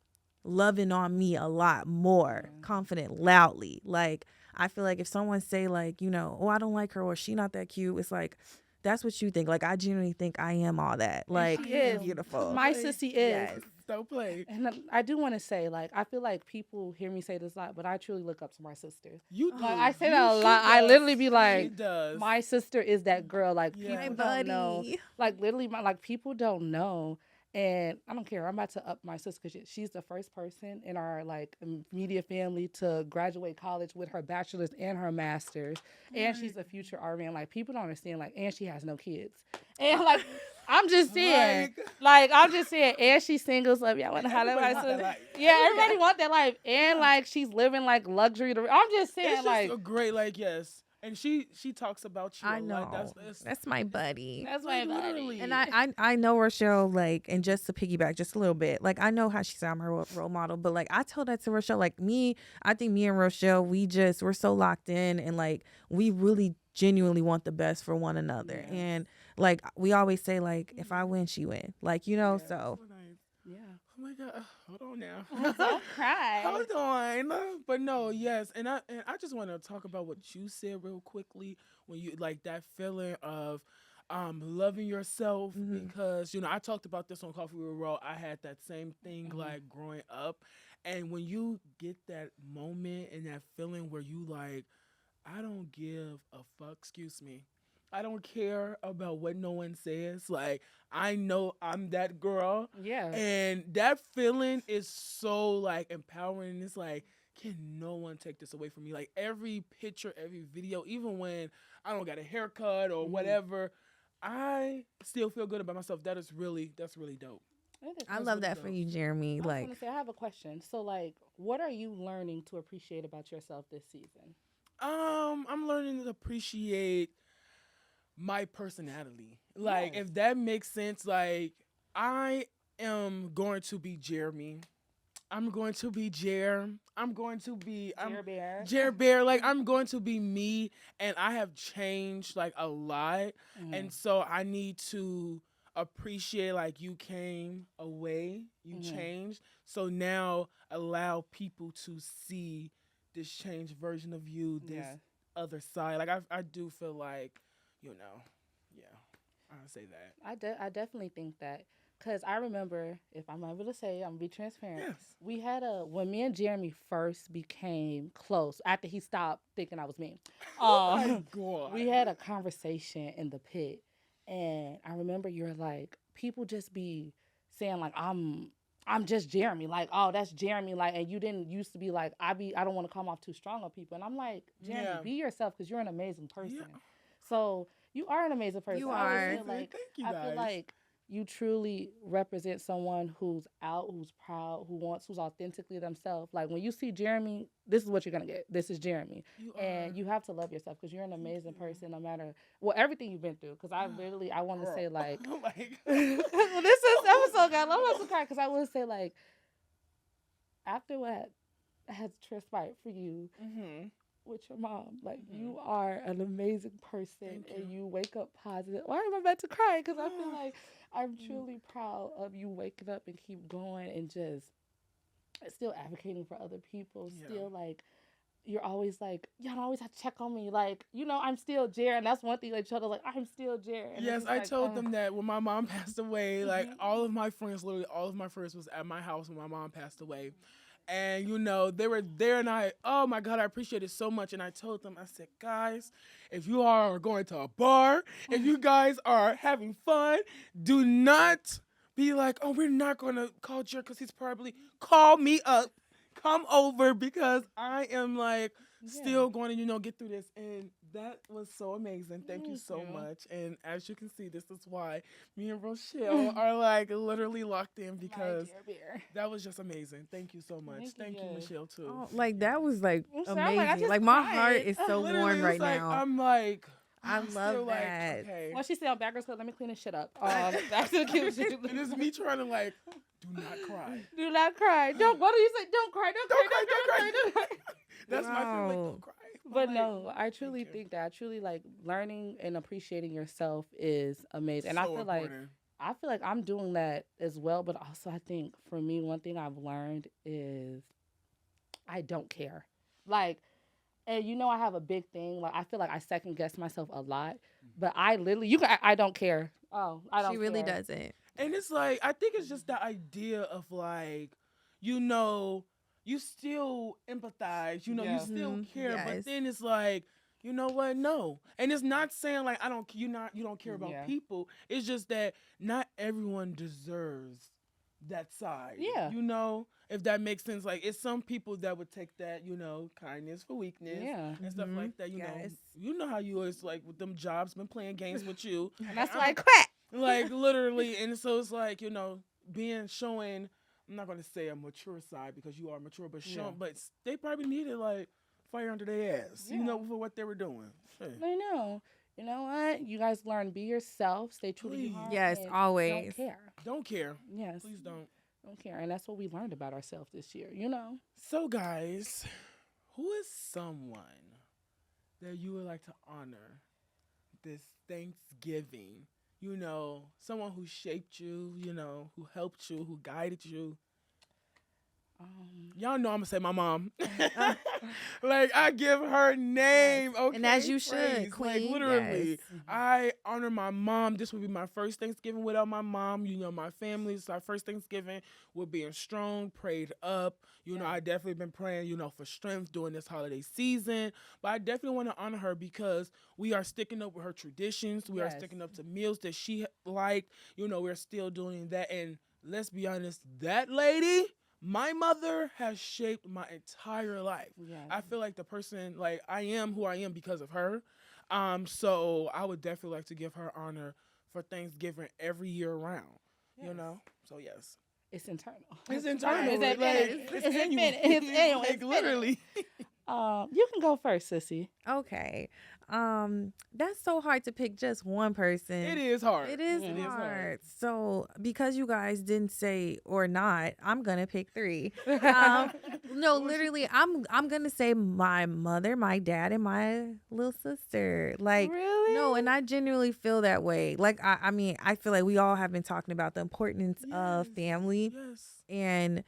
Speaker 3: loving on me a lot more, confident, loudly. Like I feel like if someone say like, oh, I don't like her or she not that cute, it's like that's what you think. Like I genuinely think I am all that. Like
Speaker 1: she is
Speaker 3: beautiful.
Speaker 1: My sissy is.
Speaker 3: Yes.
Speaker 2: Don't play.
Speaker 1: And I do want to say, like, I feel like people hear me say this a lot, but I truly look up to my sister.
Speaker 2: You do.
Speaker 1: Like, I say
Speaker 2: You-
Speaker 1: that a
Speaker 2: she
Speaker 1: lot. I
Speaker 2: does.
Speaker 1: literally be
Speaker 2: She
Speaker 1: like,
Speaker 2: does.
Speaker 1: my sister is that girl. Like,
Speaker 2: Yeah.
Speaker 1: people
Speaker 3: My
Speaker 1: don't know.
Speaker 3: buddy.
Speaker 1: Like, literally, people don't know. And I don't care. I'm about to up my sister because she's the first person in our like media family to graduate college with her bachelor's and her master's, and she's a future RN. Like people don't understand. Like, and she has no kids. And like, I'm just saying, I'm just saying, and she's single. So yeah, I want to highlight my sister. Yeah, everybody want that life, and like she's living like luxury. I'm just saying,
Speaker 2: It's
Speaker 1: like
Speaker 2: just a great yes. And she talks about you
Speaker 3: I
Speaker 2: a lot.
Speaker 3: know. That's my buddy.
Speaker 1: that's my
Speaker 2: like,
Speaker 1: buddy.
Speaker 2: literally.
Speaker 3: And I know Rochelle, like, and just to piggyback just a little bit, like, I know how she said I'm her role model, but, like, I told that to Rochelle, like, I think me and Rochelle, we're so locked in, and, like, we really genuinely want the best for one another.
Speaker 1: Yes.
Speaker 3: And, like, we always say, like, if I win, she win. Like, so.
Speaker 2: So nice.
Speaker 1: Yeah.
Speaker 2: Oh my God! Hold on now.
Speaker 1: Don't cry.
Speaker 2: Hold on. But no, yes, and I just want to talk about what you said real quickly when you like that feeling of loving yourself because I talked about this on Coffee with Raw. I had that same thing like growing up, and when you get that moment and that feeling where you like, I don't give a fuck. Excuse me. I don't care about what no one says. Like, I know I'm that girl.
Speaker 1: Yeah.
Speaker 2: And that feeling is so, like, empowering. It's like, can no one take this away from me? Like, every picture, every video, even when I don't got a haircut or whatever, I still feel good about myself. That's really dope.
Speaker 3: I love that for you, Jeremy.
Speaker 1: I was
Speaker 3: Like,
Speaker 1: gonna say, I have a question. So, like, what are you learning to appreciate about yourself this season?
Speaker 2: I'm learning to appreciate my personality. Like,
Speaker 1: Yes.
Speaker 2: if that makes sense, like, I am going to be Jeremy. I'm going to be Jer. I'm going to be
Speaker 1: Jer Bear.
Speaker 2: Jer Bear. Like, I'm going to be me, and I have changed like a lot, and so I need to appreciate like you came away, you changed, so now allow people to see this changed version of you, this other side. Like I do feel like, yeah, I'll say that.
Speaker 1: I definitely think that Because I remember, if I'm able to say, I'm gonna be transparent.
Speaker 2: Yes.
Speaker 1: We had when me and Jeremy first became close after he stopped thinking I was mean.
Speaker 2: Oh my
Speaker 1: We
Speaker 2: God.
Speaker 1: had a conversation in the pit, and I remember you're like, people just be saying like I'm just Jeremy, like, oh, that's Jeremy, like, and you didn't used to be like, I don't want to come off too strong on people, and I'm like, Jeremy,
Speaker 2: Yeah.
Speaker 1: be yourself because you're an amazing person.
Speaker 2: Yeah.
Speaker 1: So you are an amazing person.
Speaker 3: You
Speaker 1: I always
Speaker 3: are.
Speaker 1: feel like
Speaker 2: Thank you
Speaker 1: I feel
Speaker 2: guys.
Speaker 1: like you truly represent someone who's out, who's proud, who's authentically themselves. Like when you see Jeremy, this is what you're gonna get. This is Jeremy,
Speaker 2: You
Speaker 1: and
Speaker 2: are.
Speaker 1: you have to love yourself because you're an
Speaker 2: Thank
Speaker 1: amazing
Speaker 2: you.
Speaker 1: person, no matter everything you've been through. Because I want to
Speaker 2: Girl.
Speaker 1: say like,
Speaker 2: Like,
Speaker 1: well, this is episode, guys. I'm about to cry because I want to say like, after what has transpired for you
Speaker 2: mm-hmm.
Speaker 1: with your mom. Like
Speaker 2: Mhm.
Speaker 1: you are an amazing person,
Speaker 2: Thank
Speaker 1: and
Speaker 2: you.
Speaker 1: you wake up positive. Why am I about to cry? Because I feel like I'm truly proud of you waking up and keep going and just still advocating for other people.
Speaker 2: Yeah.
Speaker 1: Still like you're always like y'all always have to check on me. Like I'm still Jared, and that's one thing. Like each other, like I'm still Jared. And
Speaker 2: Yes,
Speaker 1: it's
Speaker 2: I
Speaker 1: like,
Speaker 2: told them that when my mom passed away, like
Speaker 1: Mhm.
Speaker 2: all of my friends, literally all of my friends was at my house when my mom passed away. And they were there, and oh my God, I appreciate it so much. And I told them, I said, guys, if you are going to a bar, if you guys are having fun, do not be like, oh, we're not going to call Jerk because he's probably call me up, come over because I am like still going to get through this. And that was so amazing. Thank you so much. And as you can see, this is why me and Rochelle are like literally locked in because
Speaker 1: My dear bear.
Speaker 2: that was just amazing. Thank you so much.
Speaker 1: Thank you,
Speaker 2: Thank you,
Speaker 1: guys.
Speaker 2: Michelle, too.
Speaker 3: Oh, like that was like
Speaker 1: I'm sorry, I'm like, I
Speaker 3: amazing.
Speaker 1: just
Speaker 3: Like my
Speaker 1: cried.
Speaker 3: heart is so
Speaker 2: Literally,
Speaker 3: warm right
Speaker 2: it's like,
Speaker 3: now.
Speaker 2: I'm like,
Speaker 3: I
Speaker 2: I'm
Speaker 3: love
Speaker 2: still
Speaker 3: that.
Speaker 2: like, okay.
Speaker 1: Well, she said on backwards, let me clean this shit up. Back to the cute shit.
Speaker 2: And it's me trying to like, do not cry.
Speaker 1: Do not cry. Don't. What do you say? Don't cry. Don't cry. Don't cry. Don't cry.
Speaker 2: That's my thing. Like,
Speaker 3: Wow.
Speaker 2: don't cry.
Speaker 1: But
Speaker 2: Like,
Speaker 1: no, I truly
Speaker 2: you.
Speaker 1: think that I truly like learning and appreciating yourself is amazing. And
Speaker 2: so important.
Speaker 1: I feel like I'm doing that as well. But also, I think for me, one thing I've learned is I don't care. Like, and I have a big thing. Like, I feel like I second guess myself a lot. But I literally, I don't care. Oh, I don't.
Speaker 3: She really
Speaker 1: care.
Speaker 3: doesn't.
Speaker 2: And it's like, I think it's just the idea of like, you still empathize, you
Speaker 1: Yeah.
Speaker 2: still care,
Speaker 3: Yes.
Speaker 2: but then it's like, you know what? No. And it's not saying like you don't care about
Speaker 1: Yeah.
Speaker 2: people. It's just that not everyone deserves that side.
Speaker 1: Yeah.
Speaker 2: If that makes sense. Like it's some people that would take that, kindness for weakness.
Speaker 1: Yeah.
Speaker 2: And stuff like that,
Speaker 3: Yes.
Speaker 2: You know how you always like with them jobs been playing games with you.
Speaker 1: And that's
Speaker 2: I'm-
Speaker 1: why I quit.
Speaker 2: like literally, and so it's like showing. I'm not gonna say a mature side because you are mature, but
Speaker 1: Yeah.
Speaker 2: but they probably needed like fire under their ass,
Speaker 1: Yeah.
Speaker 2: for what they were doing. Hey.
Speaker 1: I know. You know what? You guys learn. Be yourself. Stay true to
Speaker 2: Please.
Speaker 1: your heart.
Speaker 3: Yes,
Speaker 1: and
Speaker 3: always.
Speaker 1: Don't care.
Speaker 2: Don't care.
Speaker 1: Yes.
Speaker 2: Please don't.
Speaker 1: Don't care. And that's what we learned about ourselves this year.
Speaker 2: So guys, who is someone that you would like to honor this Thanksgiving? Someone who shaped you, who helped you, who guided you. Y'all know I'm gonna say my mom. Like I give her name, okay?
Speaker 3: And as you
Speaker 2: praise.
Speaker 3: should,
Speaker 2: Like
Speaker 3: queen.
Speaker 2: literally,
Speaker 3: Yes.
Speaker 2: I honor my mom. This will be my first Thanksgiving without my mom. My family's our first Thanksgiving. We're being strong, prayed up. I definitely been praying, for strength during this holiday season. But I definitely want to honor her because we are sticking up with her traditions. We are sticking up to meals that she liked. We're still doing that. And let's be honest, that lady. My mother has shaped my entire life.
Speaker 1: Yes.
Speaker 2: I feel like the person, like I am who I am because of her. So I would definitely like to give her honor for Thanksgiving every year round. So yes,
Speaker 1: It's internal.
Speaker 2: it's internal.
Speaker 1: It's
Speaker 2: like,
Speaker 1: infinite.
Speaker 2: it's
Speaker 1: It's
Speaker 2: annual.
Speaker 1: infinite. It's annual.
Speaker 2: Like
Speaker 1: It's
Speaker 2: literally.
Speaker 1: You can go first, sissy.
Speaker 3: Okay. That's so hard to pick just one person.
Speaker 2: It is hard.
Speaker 3: It is
Speaker 1: Mhm.
Speaker 3: hard. So because you guys didn't say or not, I'm gonna pick three. No, literally, I'm gonna say my mother, my dad, and my little sister. Like,
Speaker 1: Really?
Speaker 3: no, and I genuinely feel that way. Like, I mean, I feel like we all have been talking about the importance of
Speaker 2: Yes,
Speaker 3: family,
Speaker 2: Yes.
Speaker 3: and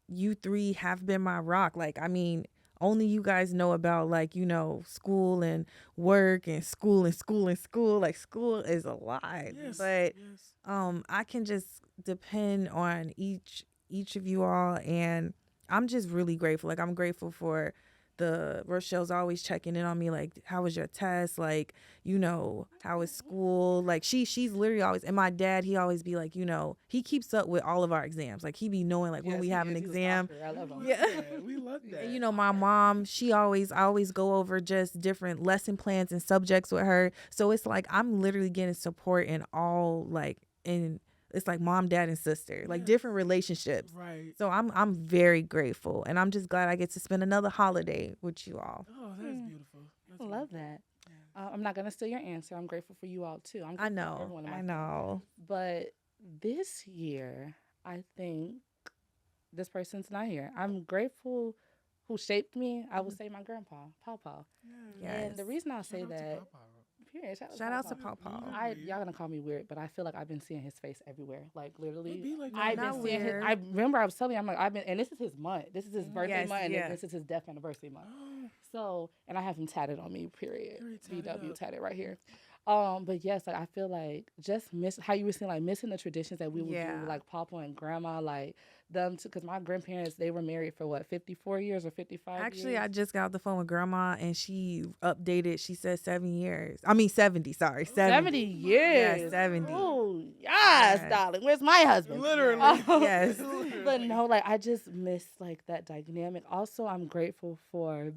Speaker 3: you three have been my rock. Like, I mean, only you guys know about, like, school and work and school and school and school. Like, school is a lot.
Speaker 2: Yes,
Speaker 3: But
Speaker 2: yes.
Speaker 3: I can just depend on each of you all, and I'm just really grateful. Like, I'm grateful for Rochelle's always checking in on me, like, how was your test? Like, how is school? Like, she's literally always, and my dad, he always be like, he keeps up with all of our exams. Like, he be knowing, like, when we have an exam.
Speaker 1: I love him.
Speaker 2: Yeah, we love that.
Speaker 3: And my mom, I always go over just different lesson plans and subjects with her. So it's like I'm literally getting support in all, like, it's like mom, dad, and sister, like different relationships.
Speaker 2: Right.
Speaker 3: So I'm very grateful, and I'm just glad I get to spend another holiday with you all.
Speaker 2: Oh, that's beautiful.
Speaker 1: I love that. I'm not gonna steal your answer. I'm grateful for you all too.
Speaker 3: I know.
Speaker 1: But this year, I think this person's not here. I'm grateful who shaped me. I would say my grandpa, Pawpaw.
Speaker 3: Yes.
Speaker 1: And the reason I say that. Period.
Speaker 3: Shout out to Pawpaw.
Speaker 1: Y'all gonna call me weird, but I feel like I've been seeing his face everywhere. Like literally,
Speaker 2: like
Speaker 1: I've been seeing his. I remember I was telling you, I'm like, and this is his month. This is his birthday month, and this is his death anniversary month. So, and I have him tatted on me. Period. BW tatted right here. But yes, like I feel like just miss how you were saying, like missing the traditions that we would do, like Papa and Grandma, like them too. Because my grandparents, they were married for what, 54 years or 55
Speaker 3: Actually,
Speaker 1: years?
Speaker 3: I just got off the phone with Grandma, and she updated. She said 7 years. I mean 70. Sorry,
Speaker 1: 70 years.
Speaker 3: Yeah, 70.
Speaker 1: Oh yes, darling. Where's my husband?
Speaker 2: Literally.
Speaker 3: Yes.
Speaker 1: But no, like I just miss like that dynamic. Also, I'm grateful for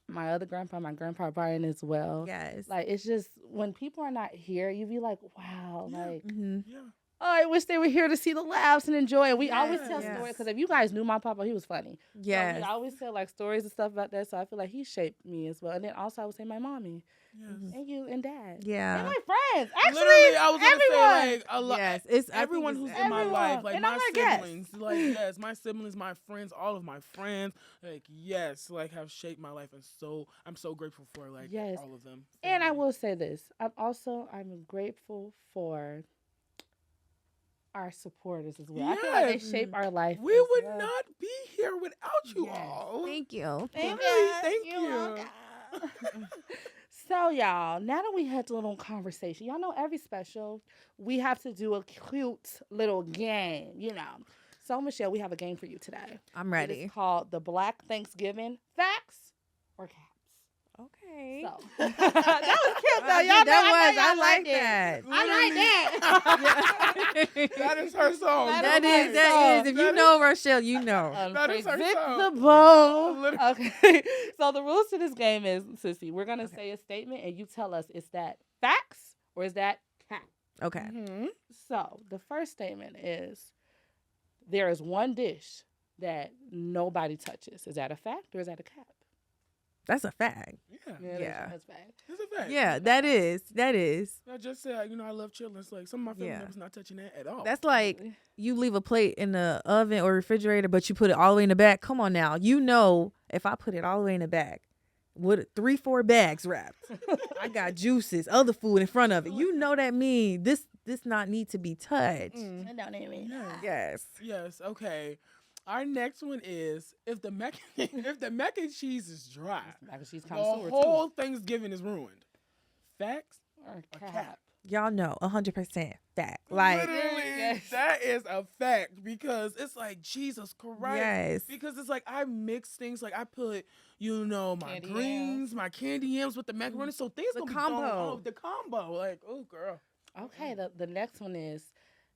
Speaker 1: my other grandpa, my grandpa Brian as well.
Speaker 3: Yes.
Speaker 1: Like it's just when people are not here, you be like, wow, like
Speaker 2: Yeah.
Speaker 1: oh, I wish they were here to see the laughs and enjoy. And we always tell stories because if you guys knew my papa, he was funny.
Speaker 3: Yes.
Speaker 1: So we always tell like stories and stuff about that. So I feel like he shaped me as well. And then also I would say my mommy. And you and dad.
Speaker 3: Yeah.
Speaker 1: And my friends. Actually,
Speaker 2: Literally, I was gonna
Speaker 1: everyone.
Speaker 2: say like a lot.
Speaker 3: Yes, it's
Speaker 2: everyone who's in my
Speaker 1: everyone.
Speaker 2: life, like
Speaker 1: And
Speaker 2: my
Speaker 1: I'm like, yes.
Speaker 2: siblings, like yes, my siblings, my friends, all of my friends, like yes, like have shaped my life, and so I'm so grateful for like all of them.
Speaker 1: And I will say this: I'm grateful for our supporters as well. I feel like they shape our life.
Speaker 2: We would not be here without you all.
Speaker 3: Thank you.
Speaker 1: Thank
Speaker 2: you.
Speaker 1: welcome. So, y'all, now that we had a little conversation, y'all know every special, we have to do a cute little game, So, Michelle, we have a game for you today.
Speaker 3: I'm ready.
Speaker 1: It's called the Black Thanksgiving Facts or Caps.
Speaker 3: Okay.
Speaker 1: So, that was cute, though. Y'all
Speaker 3: I like that.
Speaker 1: I like that.
Speaker 2: That is her song.
Speaker 3: That is. If you know Rochelle, you know.
Speaker 2: That is her song.
Speaker 1: Unpredictable. Okay. So the rules to this game is, Sissy, we're going to say a statement and you tell us, is that facts or is that cap?
Speaker 3: Okay.
Speaker 2: Mm-hmm.
Speaker 1: So the first statement is, there is one dish that nobody touches. Is that a fact or is that a cap?
Speaker 3: That's a fact.
Speaker 2: Yeah.
Speaker 1: That's a fact.
Speaker 2: It's a fact.
Speaker 3: Yeah, that is.
Speaker 2: I just said, I love chilling. It's like some of my family members not touching that at all.
Speaker 3: That's like you leave a plate in the oven or refrigerator, but you put it all the way in the back. Come on now. If I put it all the way in the back, with 3-4 bags wrapped, I got juices, other food in front of it. That means this not need to be touched. Yes.
Speaker 2: Yes. Okay. Our next one is if the mac and cheese is dry, the whole Thanksgiving is ruined. Facts
Speaker 1: or cap?
Speaker 3: Y'all know 100% fact.
Speaker 2: Like literally, that is a fact because it's like Jesus Christ.
Speaker 3: Yes.
Speaker 2: Because it's like I mix things, like I put my greens, my candy yams with the macaroni, so things gonna be thrown. The combo, like oh girl.
Speaker 1: Okay. The next one is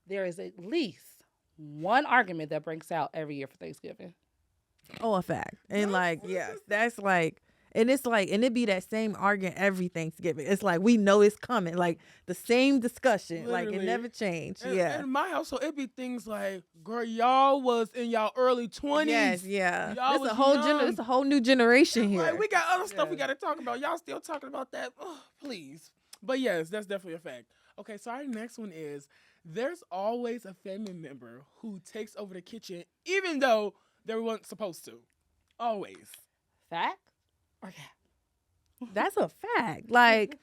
Speaker 1: there is at least one argument that breaks out every year for Thanksgiving.
Speaker 3: Oh, a fact. And that's like, and it's like, and it be that same argument every Thanksgiving. It's like, we know it's coming. Like the same discussion.
Speaker 2: Literally.
Speaker 3: Like it never changed.
Speaker 2: In my household, it be things like, girl, y'all was in y'all early 20s.
Speaker 3: Yes, yeah.
Speaker 2: Y'all
Speaker 3: It's a whole new generation here.
Speaker 2: Like, we got other stuff we got to talk about. Y'all still talking about that? Oh, please. But yes, that's definitely a fact. Okay, so our next one is, there's always a family member who takes over the kitchen, even though they weren't supposed to. Always.
Speaker 1: Fact or cap?
Speaker 3: That's a fact. Like,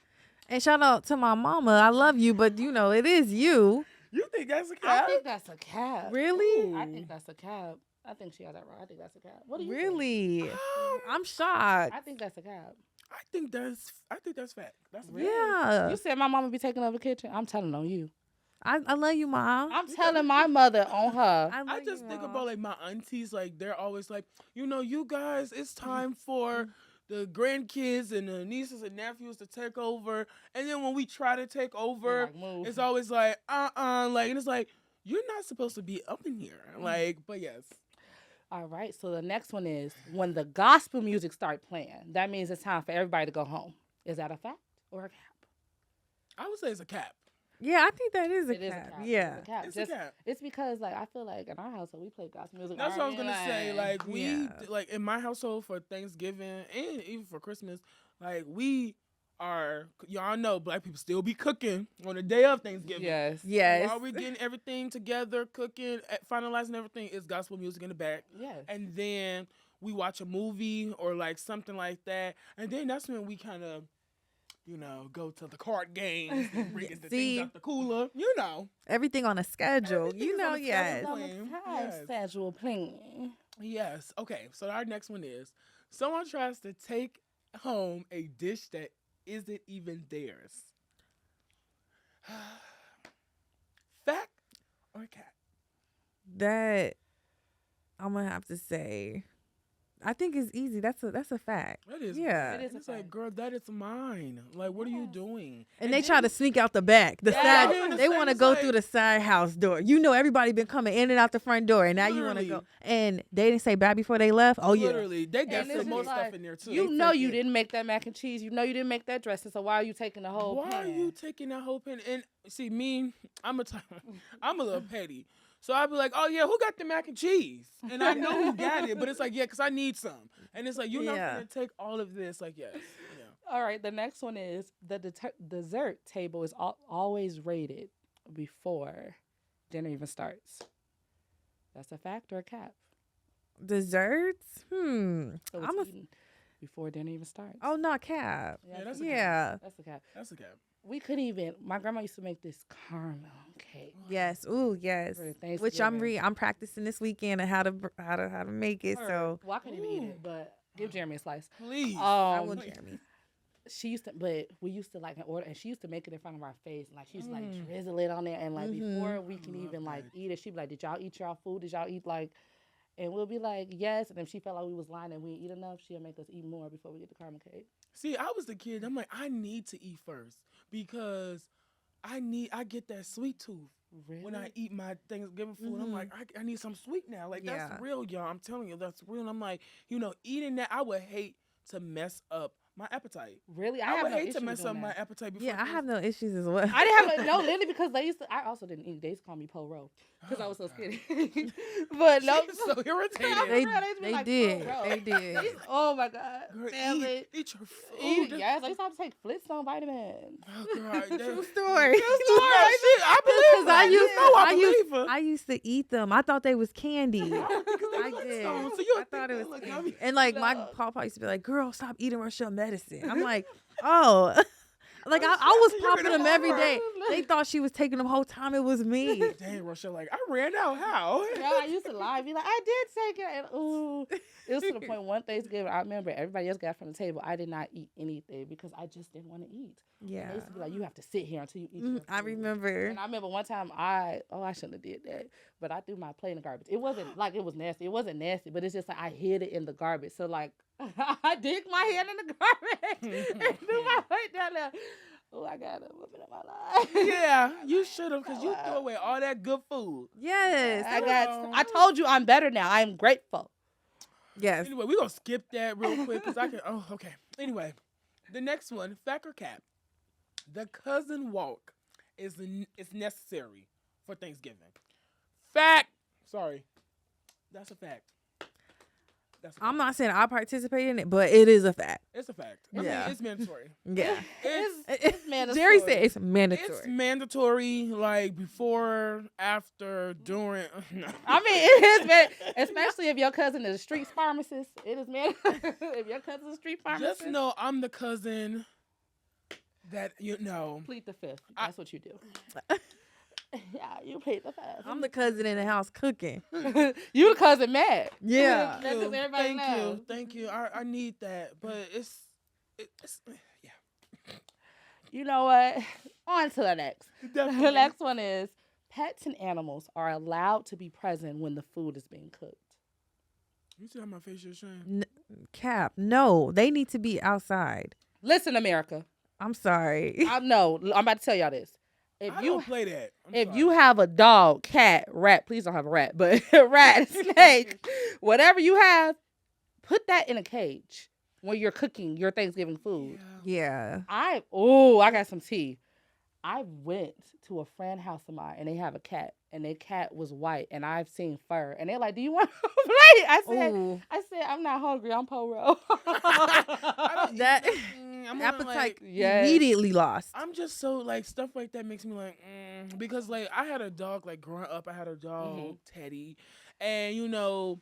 Speaker 3: and shout out to my mama. I love you, but it is you.
Speaker 2: You think that's a cap?
Speaker 1: I think that's a cap.
Speaker 3: Really?
Speaker 1: I think that's a cap. I think she got that wrong. I think that's a cap. What do you think?
Speaker 3: Really? I'm shocked.
Speaker 1: I think that's a cap.
Speaker 2: I think that's fact. That's a fact.
Speaker 3: Yeah.
Speaker 1: You said my mama be taking over the kitchen. I'm telling on you.
Speaker 3: I love you, Mom.
Speaker 1: I'm telling my mother on her.
Speaker 3: I love
Speaker 2: I just
Speaker 3: you,
Speaker 2: think
Speaker 3: Mom.
Speaker 2: about like my aunties, like they're always like, you guys, it's time for the grandkids and the nieces and nephews to take over. And then when we try to take over,
Speaker 1: Like, move.
Speaker 2: it's always like, like, and it's like, you're not supposed to be up in here. Like, but yes.
Speaker 1: All right. So the next one is when the gospel music start playing. That means it's time for everybody to go home. Is that a fact or a cap?
Speaker 2: I would say it's a cap.
Speaker 3: Yeah, I think that is a
Speaker 1: It is a
Speaker 3: cap.
Speaker 1: cap.
Speaker 3: Yeah.
Speaker 1: It's a cap.
Speaker 2: It's
Speaker 1: Just,
Speaker 2: a cap.
Speaker 1: It's because like I feel like in our household we play gospel music.
Speaker 2: That's what I was gonna say. Like we,
Speaker 3: Yeah.
Speaker 2: like in my household for Thanksgiving and even for Christmas, like we are, y'all know, Black people still be cooking on the day of Thanksgiving.
Speaker 1: Yes.
Speaker 3: Yes.
Speaker 2: While we're getting everything together, cooking, finalizing everything, is gospel music in the back.
Speaker 1: Yes.
Speaker 2: And then we watch a movie or like something like that, and then that's when we kind of, go to the card games and bring the
Speaker 3: See?
Speaker 2: things out the cooler.
Speaker 3: Everything on a schedule.
Speaker 2: Everything
Speaker 3: You
Speaker 2: is
Speaker 3: know,
Speaker 2: on a
Speaker 3: yes.
Speaker 2: schedule.
Speaker 1: Time
Speaker 2: Yes.
Speaker 1: schedule playing.
Speaker 2: Yes. Okay. So our next one is someone tries to take home a dish that isn't even theirs. Fact or cat?
Speaker 3: That I'm gonna have to say. I think it's easy. That's a fact.
Speaker 2: That is.
Speaker 3: Yeah.
Speaker 1: It is a
Speaker 2: It's like,
Speaker 1: fact.
Speaker 2: girl, that is mine. Like, what are you doing?
Speaker 3: And they try to sneak out the back. The
Speaker 2: Yeah,
Speaker 3: side.
Speaker 2: I was gonna
Speaker 3: They
Speaker 2: say,
Speaker 3: want to
Speaker 2: it's
Speaker 3: go
Speaker 2: like-
Speaker 3: through the side house door. You know, everybody been coming in and out the front door, and now you want to
Speaker 2: Literally.
Speaker 3: go. And they didn't say bye before they left. Oh yeah.
Speaker 2: Literally, they got
Speaker 1: And
Speaker 2: some
Speaker 1: this
Speaker 2: more
Speaker 1: is
Speaker 2: stuff
Speaker 1: like,
Speaker 2: in there too.
Speaker 1: You
Speaker 3: They
Speaker 1: know
Speaker 3: take
Speaker 1: you
Speaker 3: it.
Speaker 1: didn't make that mac and cheese. You know you didn't make that dressing. So why are you taking the whole
Speaker 2: Why
Speaker 1: pan?
Speaker 2: are you taking that whole pan? And see, me, I'm a little petty. So I'd be like, oh yeah, who got the mac and cheese? And I know who got it, but it's like, yeah, because I need some. And it's like, you're not
Speaker 3: Yeah.
Speaker 2: going to take all of this. Like, yes. Yeah.
Speaker 1: All right, the next one is the dessert table is always rated before dinner even starts. That's a fact or a cap.
Speaker 3: Desserts.
Speaker 1: So
Speaker 3: I'm
Speaker 1: it's
Speaker 3: a.
Speaker 1: eaten before dinner even starts.
Speaker 3: Oh, not cap.
Speaker 2: Yeah, that's a
Speaker 3: Yeah.
Speaker 1: That's a cap.
Speaker 2: That's a cap.
Speaker 1: We couldn't even. My grandma used to make this caramel cake.
Speaker 3: Yes. Ooh, yes.
Speaker 1: For
Speaker 3: Which I'm
Speaker 1: Thanksgiving.
Speaker 3: I'm practicing this weekend and how to make it. So
Speaker 1: Well, I couldn't even eat it, but give Jeremy a slice.
Speaker 2: Please.
Speaker 3: I will,
Speaker 1: Um,
Speaker 3: Jeremy.
Speaker 1: she used to, but we used to like order, and she used to make it in front of our face, and like she used to like drizzle it on there, and like before we can even like eat it, she'd be like, "Did y'all eat y'all food? Did y'all eat like?" And we'll be like, "Yes," and if she felt like we was lying and we didn't eat enough, she'll make us eat more before we get the caramel cake.
Speaker 2: See, I was the kid. I'm like, I need to eat first because I get that sweet tooth.
Speaker 1: Really?
Speaker 2: When I eat my Thanksgiving food, I'm like, I need some sweet now. Like,
Speaker 3: Yeah.
Speaker 2: that's real, y'all. I'm telling you, that's real. And I'm like, eating that, I would hate to mess up my appetite.
Speaker 1: Really,
Speaker 2: I
Speaker 1: have
Speaker 2: would
Speaker 1: no
Speaker 2: hate to
Speaker 1: issue
Speaker 2: mess
Speaker 1: doing
Speaker 2: up my
Speaker 1: that.
Speaker 2: appetite before.
Speaker 3: Yeah, I have no issues as well.
Speaker 1: I didn't have no literally because they used to. I also didn't eat. They used to call me Po Row because I was so skinny. But no,
Speaker 2: She's so irritated.
Speaker 3: They,
Speaker 1: For real, they used to be
Speaker 3: they
Speaker 1: like,
Speaker 3: did.
Speaker 1: "Bro,
Speaker 3: They did.
Speaker 1: Oh my god,
Speaker 2: Girl,
Speaker 1: damn it.
Speaker 2: eat your food.
Speaker 1: Yes, I used to have to take Flintstone vitamins.
Speaker 2: Oh, God.
Speaker 3: True story.
Speaker 2: I believe her.
Speaker 3: I
Speaker 2: You
Speaker 3: used,
Speaker 2: know
Speaker 3: I,
Speaker 2: believe
Speaker 3: used,
Speaker 2: her.
Speaker 3: I used to eat them. I thought they was candy.
Speaker 2: I
Speaker 3: I did.
Speaker 2: So you
Speaker 3: I thought it was
Speaker 2: like,
Speaker 3: candy. And like my
Speaker 1: No.
Speaker 3: papa used to be like, "Girl, stop eating Rochelle medicine." I'm like, "Oh." Like I was
Speaker 2: you're
Speaker 3: popping
Speaker 2: gonna
Speaker 3: them every
Speaker 2: harm
Speaker 3: day.
Speaker 1: her.
Speaker 3: They thought she was taking them whole time. It was me.
Speaker 2: Dang, Rochelle, like, I ran out. How?
Speaker 1: Girl, I used to lie and be like, I did take it. And ooh, it was to the point one Thanksgiving, I remember everybody else got from the table. I did not eat anything because I just didn't want to eat. And
Speaker 3: Yeah,
Speaker 1: they used to be like, you have to sit here until you eat. Your
Speaker 3: I
Speaker 1: food."
Speaker 3: remember.
Speaker 1: And I remember one time I shouldn't have did that, but I threw my plate in the garbage. It wasn't like it was nasty. It wasn't nasty, but it's just like I hid it in the garbage. So like I digged my hand in the garbage and threw my plate down there. Oh, I got a woman in my life.
Speaker 2: Yeah, you should have, because you threw away all that good food.
Speaker 3: Yes,
Speaker 1: I told you I'm better now. I am grateful.
Speaker 3: yes.
Speaker 2: Anyway, we're going to skip that real quick because I can. Oh, okay. Anyway, the next one, fact or cap? The cousin walk is necessary for Thanksgiving. Fact. Sorry. That's a fact. That's a fact.
Speaker 3: I'm not saying I participate in it, but it is a fact.
Speaker 2: It's a fact.
Speaker 3: Yeah.
Speaker 2: It's mandatory.
Speaker 3: Yeah.
Speaker 1: It's mandatory.
Speaker 3: Jerry said it's mandatory.
Speaker 2: It's mandatory, like before, after, during. No.
Speaker 1: I mean, it is, man. Especially if your cousin is a street pharmacist. It is man. If your cousin is a street pharmacist,
Speaker 2: Just know I'm the cousin that
Speaker 1: plead the fifth. That's what you do. Yeah, you paid the fast.
Speaker 3: I'm the cousin in the house cooking.
Speaker 1: You the cousin mad.
Speaker 3: Yeah.
Speaker 1: That's what everybody knows.
Speaker 2: Thank you. I need that, but it's yeah.
Speaker 1: You know what? On to the next.
Speaker 2: Definitely.
Speaker 1: The next one is pets and animals are allowed to be present when the food is being cooked.
Speaker 2: You see how my face is shine?
Speaker 3: Cap, no, they need to be outside.
Speaker 1: Listen, America.
Speaker 3: I'm sorry.
Speaker 1: I'm about to tell y'all this. If
Speaker 2: I
Speaker 1: you
Speaker 2: don't play that.
Speaker 1: if you have a dog, cat, rat, please don't have a rat, but rat, snake, whatever you have, put that in a cage when you're cooking your Thanksgiving food.
Speaker 3: Yeah.
Speaker 1: I got some tea. I went to a friend house of mine and they have a cat and their cat was white and I've seen fur and they're like, "Do you want a plate?"
Speaker 3: Ooh.
Speaker 1: I said, "I'm not hungry. I'm poro."
Speaker 3: That
Speaker 2: I'm
Speaker 3: appetite
Speaker 2: like,
Speaker 3: immediately lost.
Speaker 2: I'm just so like stuff like that makes me like because like I had a dog like growing up. I had a dog Teddy, and you know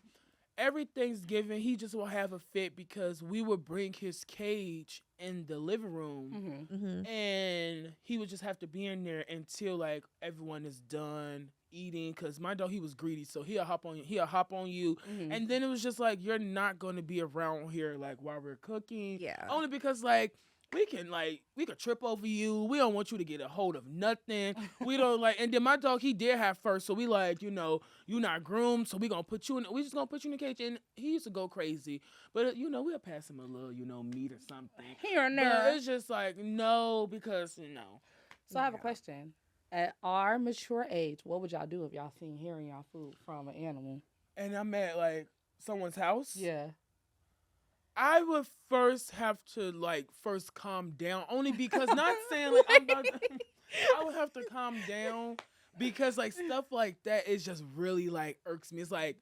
Speaker 2: every Thanksgiving he just will have a fit because we would bring his cage in the living room and he would just have to be in there until like everyone is done eating because my dog he was greedy so he'll hop on you and then it was just like you're not going to be around here like while we're cooking only because like we could trip over you. We don't want you to get a hold of nothing. We don't like, and then my dog, he did have fur, so we like, you know, you not groomed, so we just gonna put you in the cage, and he used to go crazy. But you know, we'll pass him a little, you know, meat or something
Speaker 1: here and there.
Speaker 2: But it's just like no, because you know.
Speaker 1: So I have a question. At our mature age, what would y'all do if y'all seen hearing y'all food from an animal?
Speaker 2: And I'm at like someone's house.
Speaker 1: Yeah.
Speaker 2: I would first have to first calm down, only because not saying like I'm about to, I would have to calm down because like stuff like that is just really like irks me. It's like,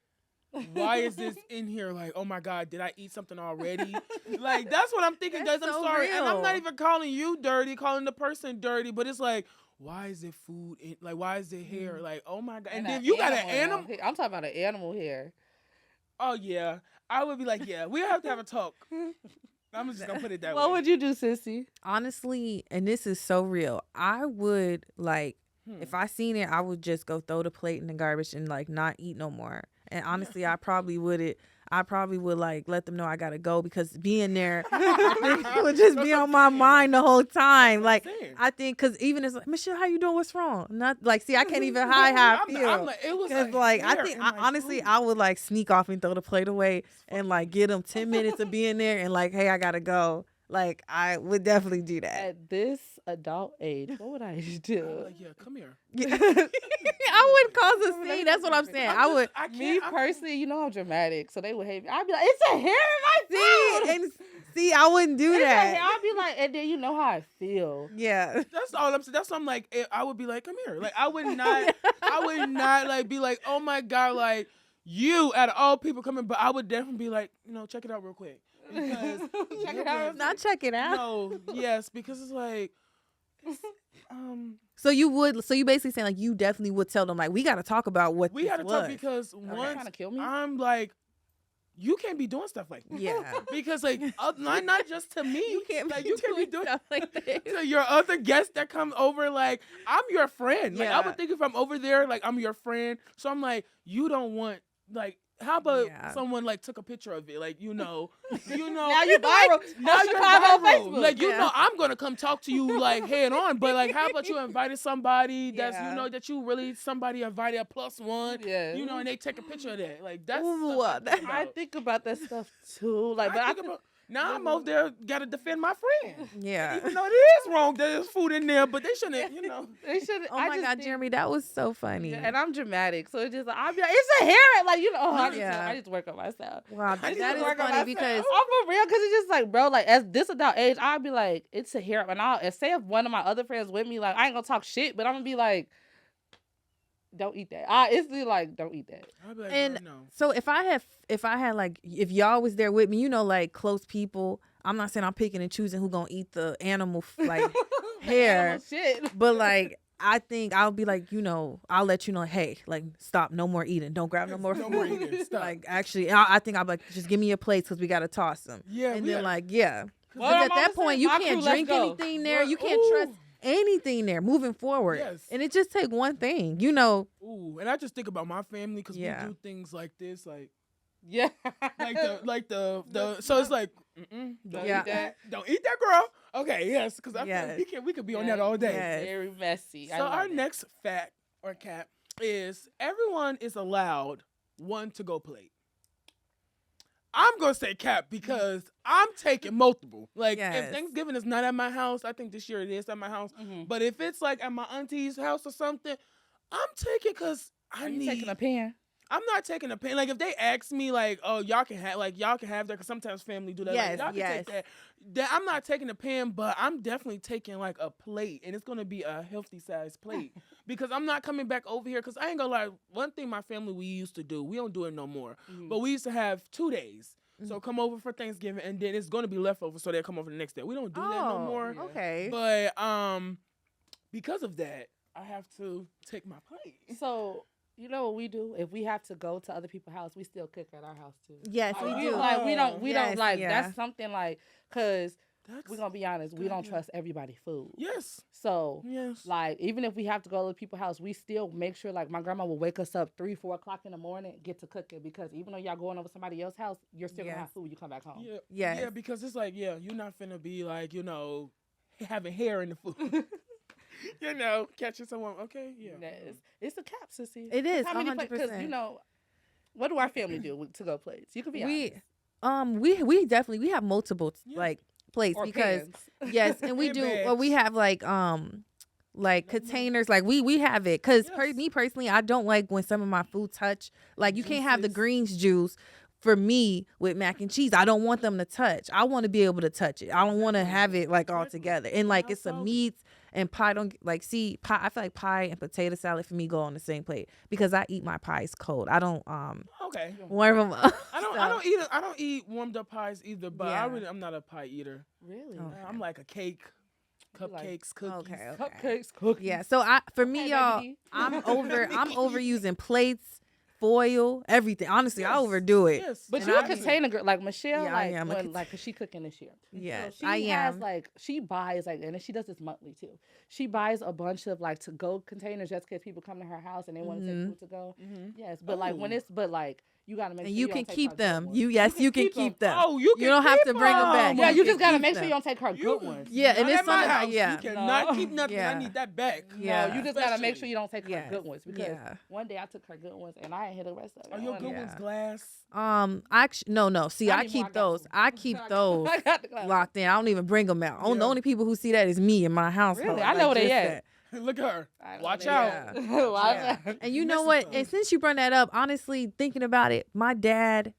Speaker 2: why is this in here? Like, oh my God, did I eat something already? Like that's what I'm thinking, guys. I'm
Speaker 3: so
Speaker 2: sorry,
Speaker 3: real.
Speaker 2: and I'm not even calling you dirty, calling the person dirty, but it's like, why is it food? Why is it hair? Like, oh my God, and then you got an animal.
Speaker 1: I'm talking about an animal here.
Speaker 2: Oh yeah. I would be like, yeah, we have to have a talk. I'm just gonna put it that way.
Speaker 1: What would you do, sissy?
Speaker 3: Honestly, and this is so real, I would if I seen it, I would just go throw the plate in the garbage and like not eat no more. And honestly, I probably would like let them know I gotta go because being there I think it would just be on my mind the whole time. Like I think because even it's like, Michelle, how you doing? What's wrong? Not like see, I can't even hide how I feel.
Speaker 2: I'm like, it was
Speaker 3: like I think honestly I would like sneak off and throw the plate away and like get them 10 minutes of being there and like, hey, I gotta go. Like I would definitely do that.
Speaker 1: At this adult age, what would I do?
Speaker 2: Like, yeah, come here.
Speaker 3: I would cause a scene. That's what I'm saying. I would.
Speaker 1: Me personally, you know I'm dramatic, so they would hate me. I'd be like, it's a hair in my food.
Speaker 3: And see, I wouldn't do that.
Speaker 1: I'd be like, and then you know how I feel.
Speaker 3: Yeah.
Speaker 2: That's all I'm saying. That's what I'm like. I would be like, come here. Like I would not like be like, oh my God, like you out of all people coming, but I would definitely be like, you know, check it out real quick. Because
Speaker 1: check it out.
Speaker 3: Not check it out.
Speaker 2: No, yes, because it's like
Speaker 3: So you basically saying like you definitely would tell them like we got to talk about what
Speaker 2: we got to talk because once
Speaker 1: trying to kill me?
Speaker 2: I'm like, you can't be doing stuff like that.
Speaker 3: Yeah.
Speaker 2: Because like not just to me,
Speaker 3: You can't
Speaker 2: like
Speaker 3: be
Speaker 2: you can't be
Speaker 3: doing
Speaker 2: doing
Speaker 3: stuff like this.
Speaker 2: to your other guests that come over. Like I'm your friend. Like I would think if I'm over there, like I'm your friend. So I'm like, you don't want like. How about someone like took a picture of it, like you know,
Speaker 1: now you're viral.
Speaker 2: Now you're
Speaker 1: viral on
Speaker 2: viral.
Speaker 1: Facebook.
Speaker 2: Like you know, I'm gonna come talk to you like head on. But like, how about you invited somebody that's you know that you really somebody invited a +1, you know, and they take a picture of that. Like that's
Speaker 1: I think about that stuff too. Like, but
Speaker 2: now I'm over there gotta defend my friend.
Speaker 3: Yeah.
Speaker 2: Even though it is wrong that there's food in there, but they shouldn't, you know.
Speaker 1: They shouldn't.
Speaker 3: Oh my God, Jeremy, that was so funny.
Speaker 1: Yeah, and I'm dramatic, so it's just like, I'll be like, it's a hair, like you know. I just work on myself.
Speaker 3: Wow, that is funny because
Speaker 1: I'm for real, because it's just like, bro, like as this adult age, I'll be like, it's a hair, and say if one of my other friends with me, like I ain't gonna talk shit, but I'm gonna be like, don't eat that. It's like, don't eat that.
Speaker 2: Like,
Speaker 3: and
Speaker 2: no.
Speaker 3: so if I had like if y'all was there with me, you know, like close people. I'm not saying I'm picking and choosing who gonna eat the animal like hair,
Speaker 1: animal shit.
Speaker 3: But like I think I'll be like, you know, I'll let you know, hey, like stop, no more eating, don't grab no more food.
Speaker 2: No more eating. Stop.
Speaker 3: Like actually, I think I'll be like, just give me your plates because we gotta toss them.
Speaker 2: Yeah,
Speaker 3: and then like Because
Speaker 1: Well,
Speaker 3: at that point, you can't drink anything there. You can't trust. anything there moving forward.
Speaker 2: Yes.
Speaker 3: And it just take one thing, you know.
Speaker 2: Ooh, and I just think about my family because
Speaker 3: Yeah.
Speaker 2: we do things like this, like
Speaker 1: Yeah.
Speaker 2: the so it's like don't
Speaker 3: Yeah.
Speaker 2: eat that, don't eat that, girl. Okay, yes, because I
Speaker 3: Yes.
Speaker 2: feel we could be on that all day.
Speaker 3: Yes.
Speaker 1: Very messy.
Speaker 2: So our next fact or cap is everyone is allowed one to-go plate. I'm gonna say cap because I'm taking multiple. Like
Speaker 3: Yes.
Speaker 2: if Thanksgiving is not at my house, I think this year it is at my house. But if it's like at my auntie's house or something, I'm taking because
Speaker 1: Are you taking a pan?
Speaker 2: I'm not taking a pan. Like if they ask me, like, oh, y'all can have that, because sometimes family do that.
Speaker 3: Yes,
Speaker 2: like, y'all can
Speaker 3: yes.
Speaker 2: take that. I'm not taking a pan, but I'm definitely taking like a plate, and it's gonna be a healthy sized plate because I'm not coming back over here. Because I ain't gonna lie, one thing my family we used to do, we don't do it no more, but we used to have 2 days. So come over for Thanksgiving, and then it's gonna be leftover, so they'll come over the next day. We don't do that no more.
Speaker 3: Okay.
Speaker 2: But because of that, I have to take my plate.
Speaker 1: So, you know what we do? If we have to go to other people's house, we still cook at our house too.
Speaker 3: Yes,
Speaker 1: Like,
Speaker 3: we do.
Speaker 1: Like we don't
Speaker 3: Yes,
Speaker 1: like
Speaker 3: yeah.
Speaker 1: that's something like because
Speaker 2: That's
Speaker 1: we're gonna be honest, we
Speaker 2: good
Speaker 1: don't
Speaker 2: idea.
Speaker 1: trust everybody's food.
Speaker 2: Yes.
Speaker 1: So
Speaker 2: Yes.
Speaker 1: like even if we have to go to other people's house, we still make sure like my grandma will wake us up 3-4 o'clock in the morning, get to cooking because even though y'all going over somebody else's house, you're still gonna
Speaker 3: Yes.
Speaker 1: have food when you come back home.
Speaker 2: Yeah.
Speaker 3: Yes.
Speaker 2: Yeah, because it's like, you're not finna be like, having hair in the food. Catching someone. Okay, yeah.
Speaker 1: Yes. It's a cap, sissy.
Speaker 3: It is,
Speaker 1: How many plates?
Speaker 3: 100%.
Speaker 1: Because what do our family do with to-go plates? You can be honest.
Speaker 3: We definitely we have multiple
Speaker 2: Yeah.
Speaker 3: like plates
Speaker 1: Or
Speaker 3: because
Speaker 1: pans.
Speaker 3: yes, and we
Speaker 2: And
Speaker 3: do or we
Speaker 2: bags.
Speaker 3: have like containers, like we have it because
Speaker 2: Yes.
Speaker 3: me personally, I don't like when some of my food touch, like you can't have the
Speaker 2: Juices.
Speaker 3: greens juice for me with mac and cheese. I don't want them to touch. I want to be able to touch it. I don't want to have it like all
Speaker 2: Exactly.
Speaker 3: together. And like
Speaker 2: How
Speaker 3: it's a
Speaker 2: salty.
Speaker 3: meats and pie don't like see pie. I feel like pie and potato salad for me go on the same plate because I eat my pies cold. I don't
Speaker 2: Okay.
Speaker 3: warm them up.
Speaker 2: I don't eat warmed up pies either, but
Speaker 3: Yeah.
Speaker 2: I'm not a pie eater.
Speaker 1: Really?
Speaker 3: Okay.
Speaker 2: I'm like a cake,
Speaker 1: You like-
Speaker 2: cupcakes, cookies.
Speaker 3: Okay.
Speaker 1: Cupcakes, cookies.
Speaker 3: Yeah, so for me,
Speaker 1: Okay,
Speaker 3: y'all,
Speaker 1: baby.
Speaker 3: I'm overusing plates, foil, everything. Honestly, I
Speaker 2: Yes.
Speaker 3: overdo it.
Speaker 2: Yes.
Speaker 1: But
Speaker 3: And
Speaker 1: you a
Speaker 3: I-
Speaker 1: container girl, like Michelle,
Speaker 3: Yeah, I
Speaker 1: like
Speaker 3: am a
Speaker 1: when, like, cause she cooking this year.
Speaker 3: Yes,
Speaker 1: So she
Speaker 3: I
Speaker 1: has
Speaker 3: am.
Speaker 1: like she buys like, and she does this monthly too. She buys a bunch of like to go containers just in case people come to her house and they want to take food to go. Yes, but like when
Speaker 2: Ooh.
Speaker 1: you gotta make
Speaker 3: And
Speaker 1: sure
Speaker 3: you
Speaker 1: don't
Speaker 3: can
Speaker 1: take
Speaker 3: keep
Speaker 1: her good
Speaker 3: them.
Speaker 1: ones.
Speaker 3: You can keep them.
Speaker 2: Oh, you can
Speaker 3: don't have to
Speaker 2: keep
Speaker 3: bring them back.
Speaker 2: them.
Speaker 1: Yeah, you
Speaker 3: can
Speaker 1: just gotta
Speaker 3: keep
Speaker 1: make sure
Speaker 3: them.
Speaker 1: you don't take her
Speaker 2: You-
Speaker 1: good ones.
Speaker 3: Yeah, and
Speaker 2: Not
Speaker 3: it's
Speaker 2: at my
Speaker 3: something
Speaker 2: house.
Speaker 3: like yeah.
Speaker 2: You cannot
Speaker 1: No.
Speaker 2: keep nothing.
Speaker 3: Yeah.
Speaker 2: I need that back.
Speaker 3: Yeah.
Speaker 1: No, you just gotta make
Speaker 2: Especially.
Speaker 1: sure you don't take her
Speaker 3: Yes.
Speaker 1: good ones because
Speaker 3: Yeah.
Speaker 1: one day I took her good ones and I ain't hit the rest of it.
Speaker 2: Are your good
Speaker 3: Yeah.
Speaker 2: ones glass?
Speaker 3: Actually, no. See,
Speaker 1: I
Speaker 3: I
Speaker 1: need more,
Speaker 3: keep
Speaker 1: I got
Speaker 3: those.
Speaker 1: some.
Speaker 3: I keep those
Speaker 1: I got the glass.
Speaker 3: locked in. I don't even bring them out. The
Speaker 2: Yeah.
Speaker 3: only people who see that is me in my household.
Speaker 1: Really? I know where they
Speaker 3: just
Speaker 1: at.
Speaker 3: that.
Speaker 2: Look at her.
Speaker 1: I know
Speaker 2: Watch
Speaker 1: they
Speaker 2: out.
Speaker 1: at.
Speaker 3: Yeah.
Speaker 1: Watch
Speaker 3: Yeah.
Speaker 1: out.
Speaker 3: And you know
Speaker 2: Missing
Speaker 3: what?
Speaker 2: something.
Speaker 3: And since you brought that up, honestly, thinking about it, my dad,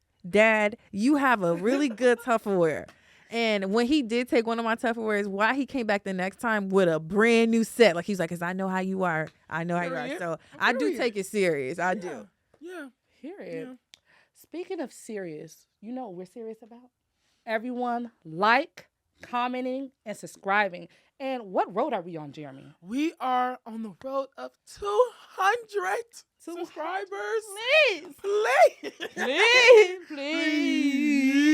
Speaker 3: you have a really good Tupperware. And when he did take one of my Tupperwares, why he came back the next time with a brand new set? Like he's like, "Cause I know how you are. I know how you are."
Speaker 2: Period.
Speaker 3: So I do
Speaker 2: Period.
Speaker 3: take it serious. I do.
Speaker 2: Yeah.
Speaker 1: Period.
Speaker 2: Yeah.
Speaker 1: Speaking of serious, you know what we're serious about? Everyone like, commenting, and subscribing. And what road are we on, Jeremy?
Speaker 2: We are on the road of 200 subscribers.
Speaker 1: Please.
Speaker 2: Please.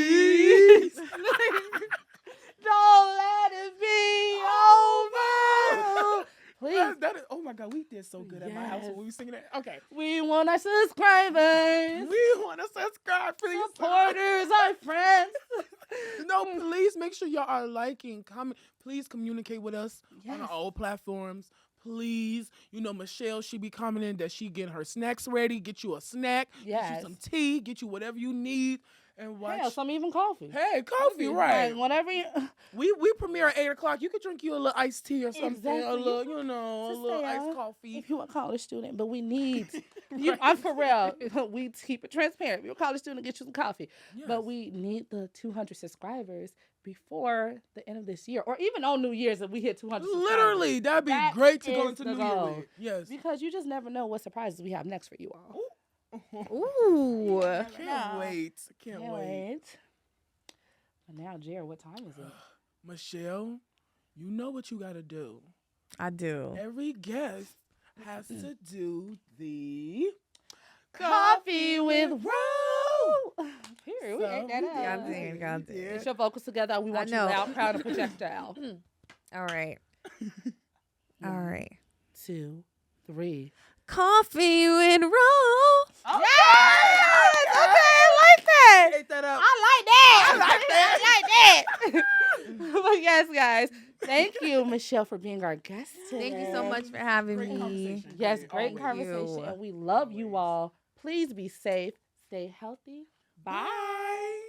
Speaker 1: Please. Don't let it be over. Please.
Speaker 2: That is, oh my God, we did so good at my house when
Speaker 1: Yes.
Speaker 2: we were singing that. Okay.
Speaker 1: We want our subscribers.
Speaker 2: We want to subscribe, please.
Speaker 1: Supporters, our friends.
Speaker 2: No, please make sure y'all are liking, comment. Please communicate with us on
Speaker 1: Yes.
Speaker 2: all platforms. Please, Michelle, she be commenting that she getting her snacks ready. Get you a snack. Get
Speaker 1: Yes.
Speaker 2: you some tea. Get you whatever you need. And watch.
Speaker 1: Hell, some even coffee.
Speaker 2: Hey, coffee, right?
Speaker 1: Like, whatever you.
Speaker 2: We premiere at 8:00. You could drink you a little iced tea or something.
Speaker 1: Exactly.
Speaker 2: A little, a
Speaker 1: To
Speaker 2: little
Speaker 1: stay
Speaker 2: iced
Speaker 1: out.
Speaker 2: coffee.
Speaker 1: If you're a college student, but we need I'm for real. We keep it transparent. If you're a college student, get you some coffee.
Speaker 2: Yes.
Speaker 1: But we need the 200 subscribers before the end of this year, or even on New Year's if we hit 200.
Speaker 2: Literally, that'd be
Speaker 1: That
Speaker 2: great to go
Speaker 1: is
Speaker 2: into
Speaker 1: the
Speaker 2: New Year
Speaker 1: goal.
Speaker 2: with. Yes.
Speaker 1: Because you just never know what surprises we have next for you all.
Speaker 3: Ooh.
Speaker 2: Can't wait. Can't wait.
Speaker 1: But now, Jared, what time is it?
Speaker 2: Michelle, you know what you got to do.
Speaker 3: I do.
Speaker 2: Every guest has to do the
Speaker 1: Coffee with Ro. Period. We ate that
Speaker 2: we
Speaker 1: up.
Speaker 3: Got it.
Speaker 1: Get your vocals together. We want you
Speaker 3: know.
Speaker 1: loud, proud, and projectile.
Speaker 3: All right. All right.
Speaker 1: 2, 3.
Speaker 3: Coffee with roll.
Speaker 1: Okay. Yes! Okay, I like that.
Speaker 2: Ate that up.
Speaker 1: I like that.
Speaker 2: I like that.
Speaker 1: I like that. But yes, guys, thank you, Michelle, for being our guest today.
Speaker 3: Thank you so much for having
Speaker 2: Great
Speaker 3: me.
Speaker 2: conversation.
Speaker 1: Yes,
Speaker 2: Great.
Speaker 1: great
Speaker 2: Always.
Speaker 1: conversation.
Speaker 3: you.
Speaker 1: And we love you all. Please be safe. Stay healthy. Bye.
Speaker 2: Bye.